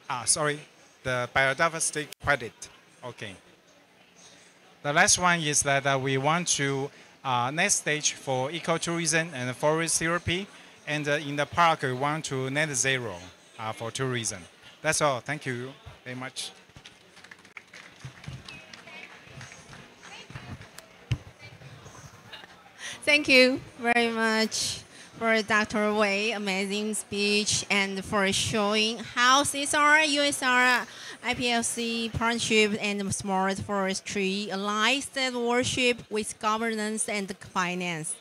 The biodiversity credit. Okay. The last one is that we want to next stage for ecotourism and forest therapy, and in the park we want to net zero for tourism. That's all. Thank you very much. Thank you very much for Dr. Wei, amazing speech, and for showing how CSR, USR, IPLC partnership and smart forestry align stewardship with governance and finance.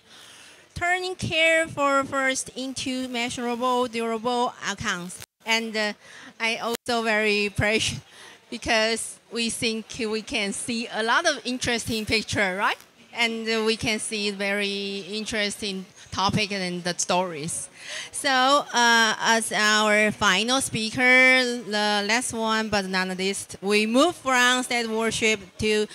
Turning care for first into measurable, durable outcomes. And I also very appreciate because we think we can see a lot of interesting picture, right? And we can see very interesting topic and the stories. So as our final speaker, the last one but not least, we move from stewardship to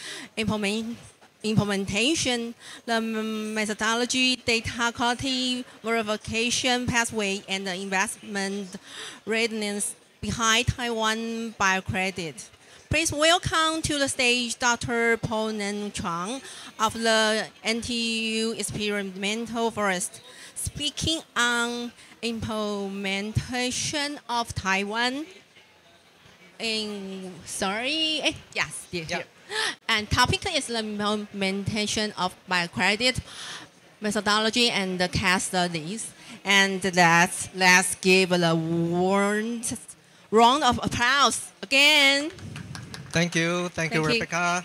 implementation, the methodology, data quality, verification pathway, and the investment readiness behind Taiwan biocredit. Please welcome to the stage Dr. Paul Nen Chuang of the NTU Experimental Forest, speaking on implementation of Taiwan yes. And topic is the implementation of biocredit methodology and the case studies. And let's give a round of applause again. Thank you, Rebecca.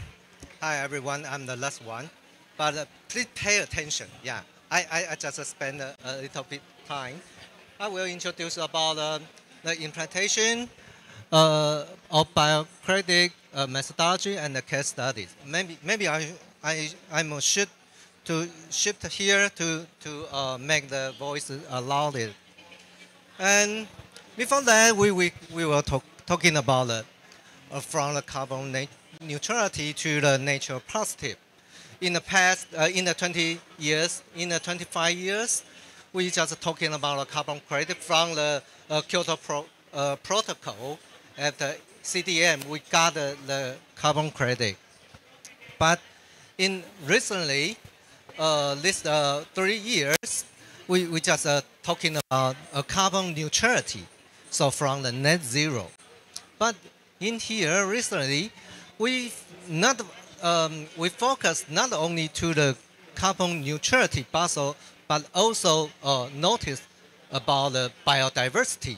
Hi everyone, I'm the last one, but please pay attention. Yeah, I just spend a little bit time. I will introduce about the implementation of biocredit methodology and the case studies. Maybe I'm should to shift here to make the voice louder. And before that, we were talking about from the carbon neutrality to the nature positive. in the past, in the 20 years, in the 25 years, we just talking about a carbon credit from the Kyoto Protocol. At the CDM, we got the carbon credit. But in recently, this 3 years, we just talking about carbon neutrality. So from the net zero. But in here recently, we focus not only to the carbon neutrality, but also notice about the biodiversity.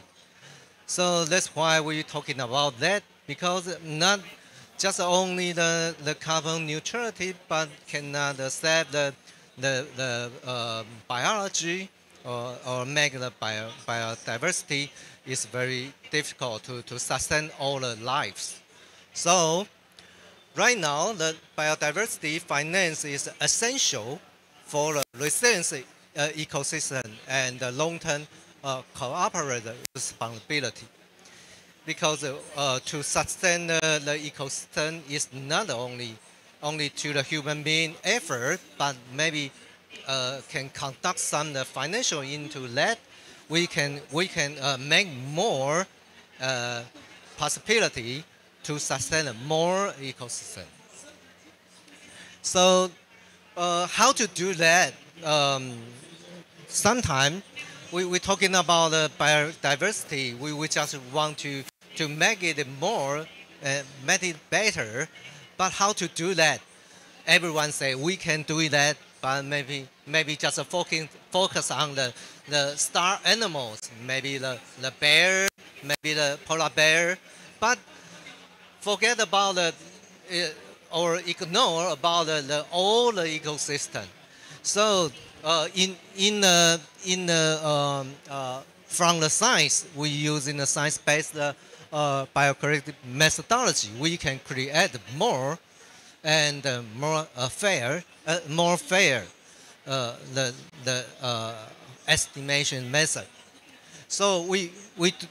So that's why we're talking about that, because not just only the carbon neutrality, but cannot save the biology or make the biodiversity is very difficult to sustain all the lives. So right now, the biodiversity finance is essential for the resilience ecosystem and the long-term cooperative responsibility. Because to sustain the ecosystem is not only to the human being effort, but maybe can conduct some financial into that. We can make more possibility to sustain more ecosystem. So how to do that? Sometimes we're talking about biodiversity. We just want to make it more, make it better. But how to do that? Everyone say we can do that, but maybe just focus on the star animals, maybe the bear, maybe the polar bear, but forget about or ignore about all the ecosystem. So from the science, we use in the science-based biocredit methodology, we can create more and more fair the estimation method. So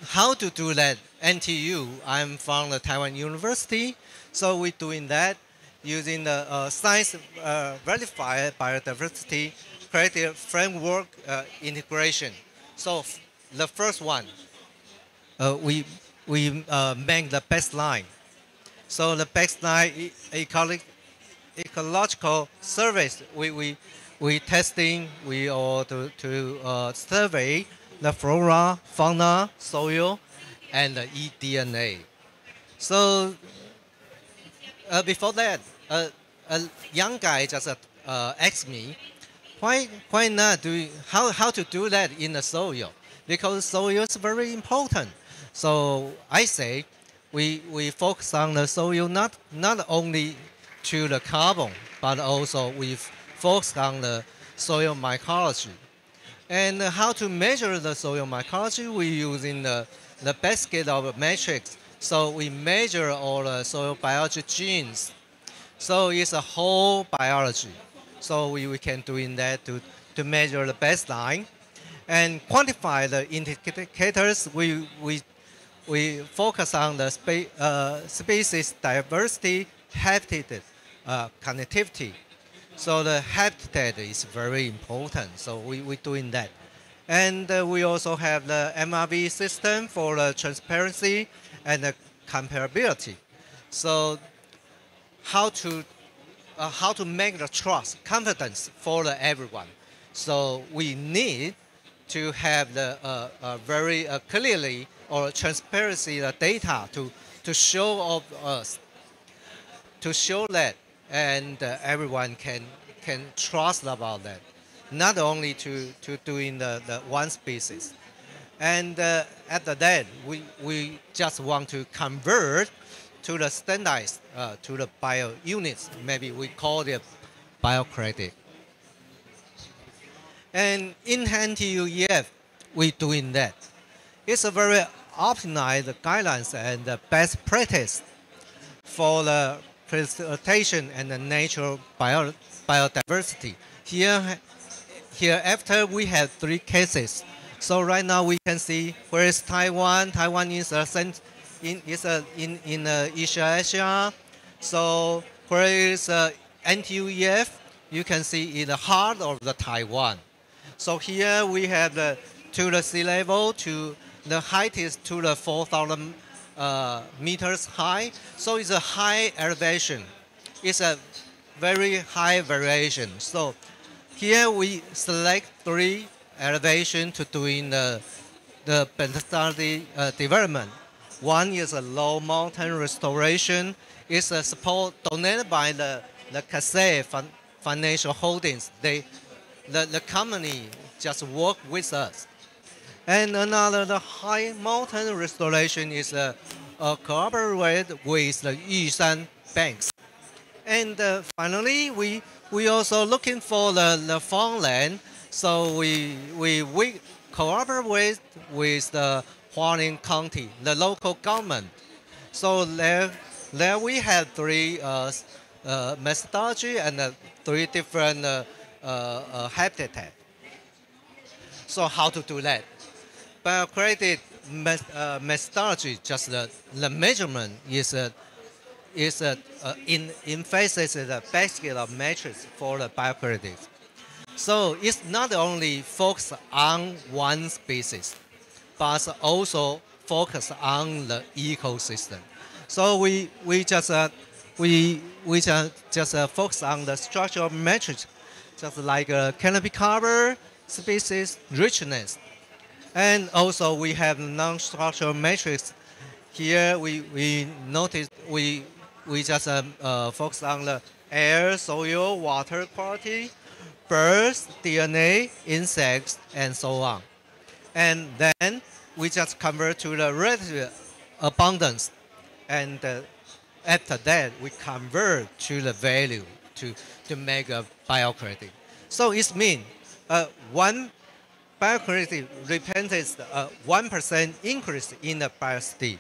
how to do that? NTU, I'm from the Taiwan University, so we're doing that using the science verified biodiversity creative framework integration. So the first one, we make the baseline. So the baseline ecological surveys, we testing, we all to survey the flora, fauna, soil, and the eDNA. So before that, a young guy just asked me, why not how to do that in the soil? Because soil is very important. So I say we focus on the soil not only to the carbon, but also we focus on the soil mycology. And how to measure the soil mycology? We're using the basket of metrics. So we measure all the soil biology genes. So it's a whole biology. So we can do in that to measure the baseline and quantify the indicators. We focus on the species diversity, habitat, connectivity. So the habitat is very important. So we're doing that. And we also have the MRV system for the transparency and the comparability. So how to make the trust, confidence for everyone. So we need to have the very clearly or transparency data to show of us, to show that, and everyone can trust about that. Not only to doing the one species. And after that, we just want to convert to the standardized, to the bio units. Maybe we call it biocredit. And in NTUEF, we're doing that. It's a very optimized guidelines and the best practice for the preservation and the natural biodiversity. Here after we have 3 cases. So right now we can see where is Taiwan. Taiwan is in East Asia. So where is NTUEF? you can see in the heart of the Taiwan. So here we have to the sea level, to the height is to the 4,000 meters high. So it's a high elevation. It's a very high variation. So here we select 3 elevations to doing the Pentastati development. One is a low mountain restoration. It's a support donated by the Cathay Financial Holdings. The company just work with us. And another, the high mountain restoration is collaborated with the Yushan banks. And finally, we also looking for the farmland. So we collaborate with the Hualien County, the local government. So there we have 3 methodology and 3 different habitat. So how to do that? Biocredit methodology, just the measurement is in phases the basket of metrics for the biocredit. So it's not only focused on one species, but also focus on the ecosystem. So we just focus on the structural metrics, just like canopy cover, species richness, and also we have non-structural metrics. Here we notice we just focus on the air, soil, water quality, birds, DNA, insects, and so on. And then we just convert to the relative abundance. And after that, we convert to the value to make a biocredit. So it means one biocredit represents a 1% increase in the biodiversity.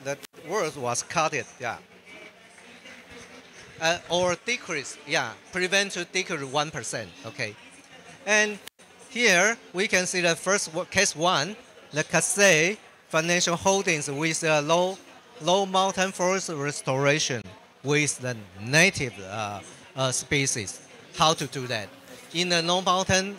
The word was cut it, yeah. Or decrease, yeah, prevent to decrease 1%, okay. And here we can see the first case 1, the Cathay Financial Holdings with a low mountain forest restoration with the native species. How to do that? In the no mountain,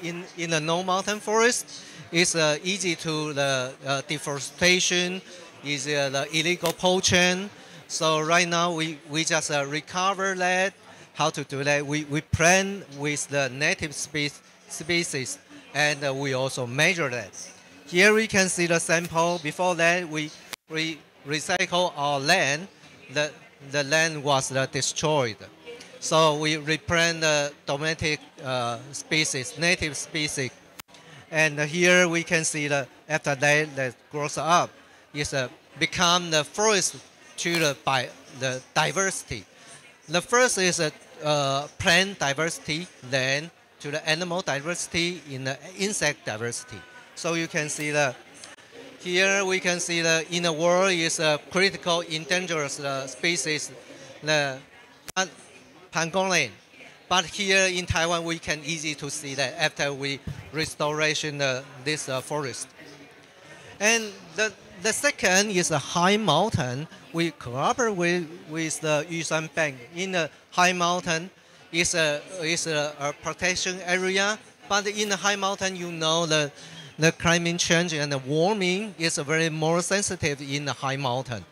in the no mountain forest, it's easy to the deforestation, is the illegal poaching. So right now we just recover that. How to do that? We plan with the native species, and we also measure that. Here we can see the sample. Before that, we recycle our land. The land was destroyed. So we replant the domestic species, native species. And here we can see after that grows up, is become the forest to the diversity. The first is plant diversity, then to the animal diversity in the insect diversity. So you can see here we can see in the world is a critical endangered species, the pangolin. But here in Taiwan, we can easy to see that after we restoration this forest. And the second is a high mountain. We collaborate with the Yushan Bank. In the high mountain is a protection area, but in the high mountain, you know the climate change and the warming is very more sensitive in the high mountain.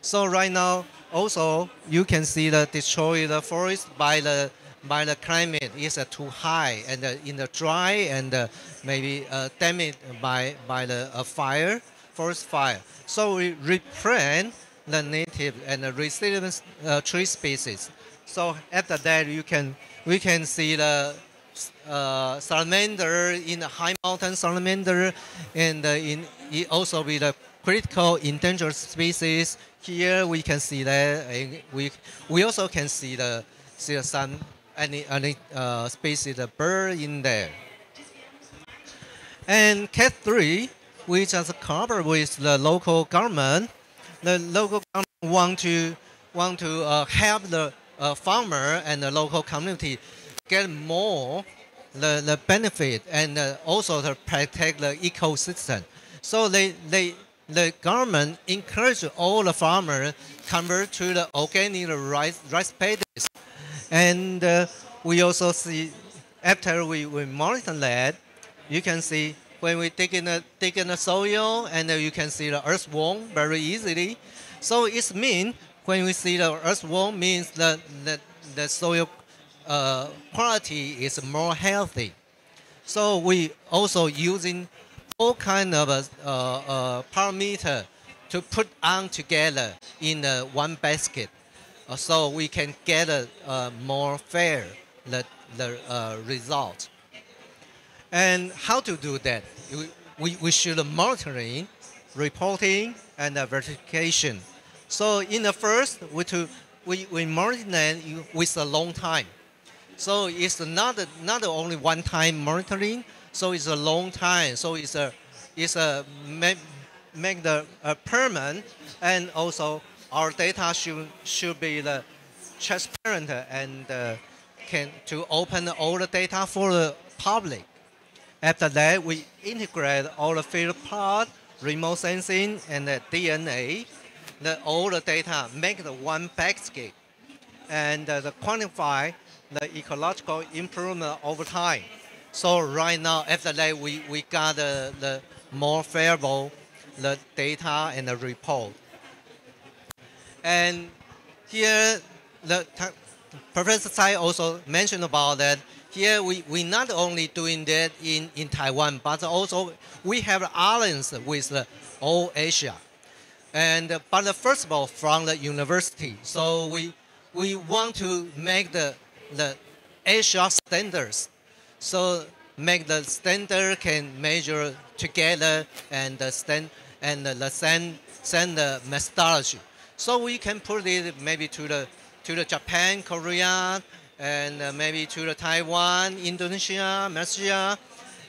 So right now, also you can see the destroy the forest by the climate is too high, and in the dry and maybe damaged by the fire, forest fire. So we replant the native and the resilient tree species. So after that, we can see the salamander in the high mountain salamander, and it also with the critical endangered species. Here we can see that, and we also can see some any species the bird in there. And Cat 3, we just collaborate with the local government. The local government want to help the farmer and the local community get more the benefit, and also to protect the ecosystem. So they the government encouraged all the farmers convert to the organic rice paddies. And we also see, after we monitor that, you can see when we dig in the soil, and you can see the earthworm very easily. So it means when we see the earthworm, means that the soil quality is more healthy. So we also using all kind of parameter to put on together in one basket, so we can get a more fair the result. And how to do that? We should monitoring, reporting, and verification. So in the first, we monitor with a long time. So it's not only one time monitoring. So it's a long time. So it's a make the permanent, and also our data should be the transparent and can to open all the data for the public. After that, we integrate all the field part, remote sensing, and the DNA. All the data make the one basket, and quantify the ecological improvement over time. So right now, after that, we got the more favorable the data and the report. And here, Professor Tsai also mentioned about that. Here we not only doing that in Taiwan, but also we have alliance with all Asia. And but first of all, from the university, so we want to make the Asia standards, so make the standard can measure together and send the methodology. So we can put it maybe to the Japan, Korea, and maybe to the Taiwan, Indonesia, Malaysia,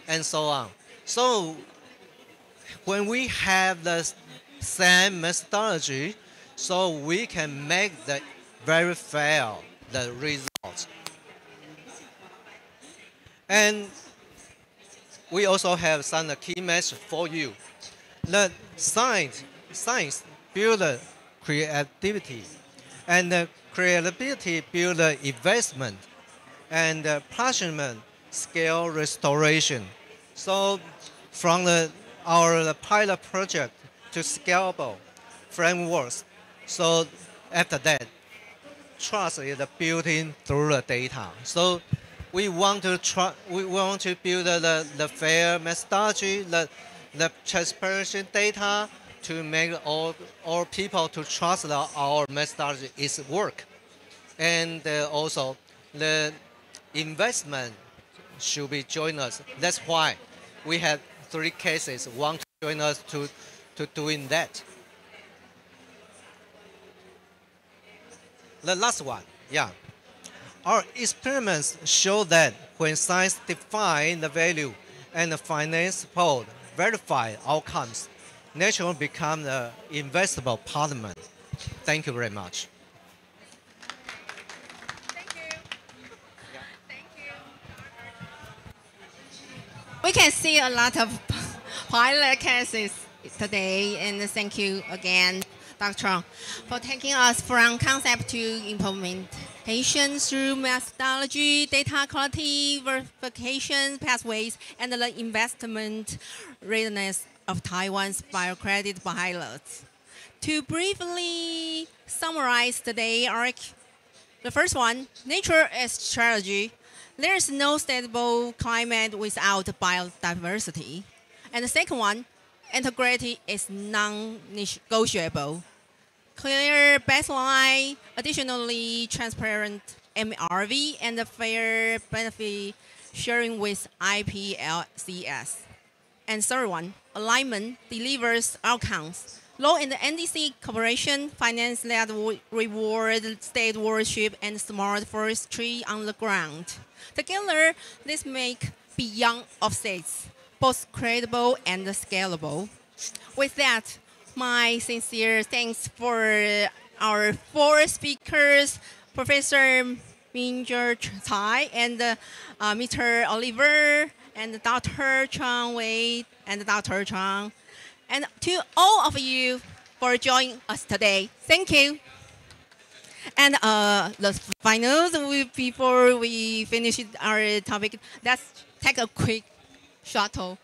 and so on. So when we have the same methodology, so we can make the very fair the results. And we also have some key message for you. The science build creativity, and the creativity build investment, and passionate scale restoration. So from our pilot project to scalable frameworks, so after that, trust is built in through the data. So we want to build the fair methodology, the transparency data, to make all people to trust that our methodology is work. And also the investment should be join us. That's why we have 3 cases want to join us to doing that. The last one, yeah. Our experiments show that when science define the value and the finance support verify outcomes, nature will become the investable partner. Thank you very much. Thank you. Thank you. We can see a lot of pilot cases today, and thank you again, Dr. Chang, for taking us from concept to implementation through methodology, data quality verification pathways, and the investment readiness of Taiwan's biocredit pilots. To briefly summarize today, the first one, nature is strategy. There is no stable climate without biodiversity. And the second one, integrity is non-negotiable. Clear baseline, additionally transparent MRV, and fair benefit sharing with IPLCS. And third one, alignment delivers outcomes. Law and NDC cooperation, finance that reward state worship and smart forestry on the ground. Together, this make beyond offsets, both credible and scalable. With that, my sincere thanks for our 4 speakers, Professor Minjer Tsai and Mr. Oliver and Dr. Chang Wei and Dr. Chang. And to all of you for joining us today. Thank you. And the finals, before we finish our topic, let's take a quick shuttle.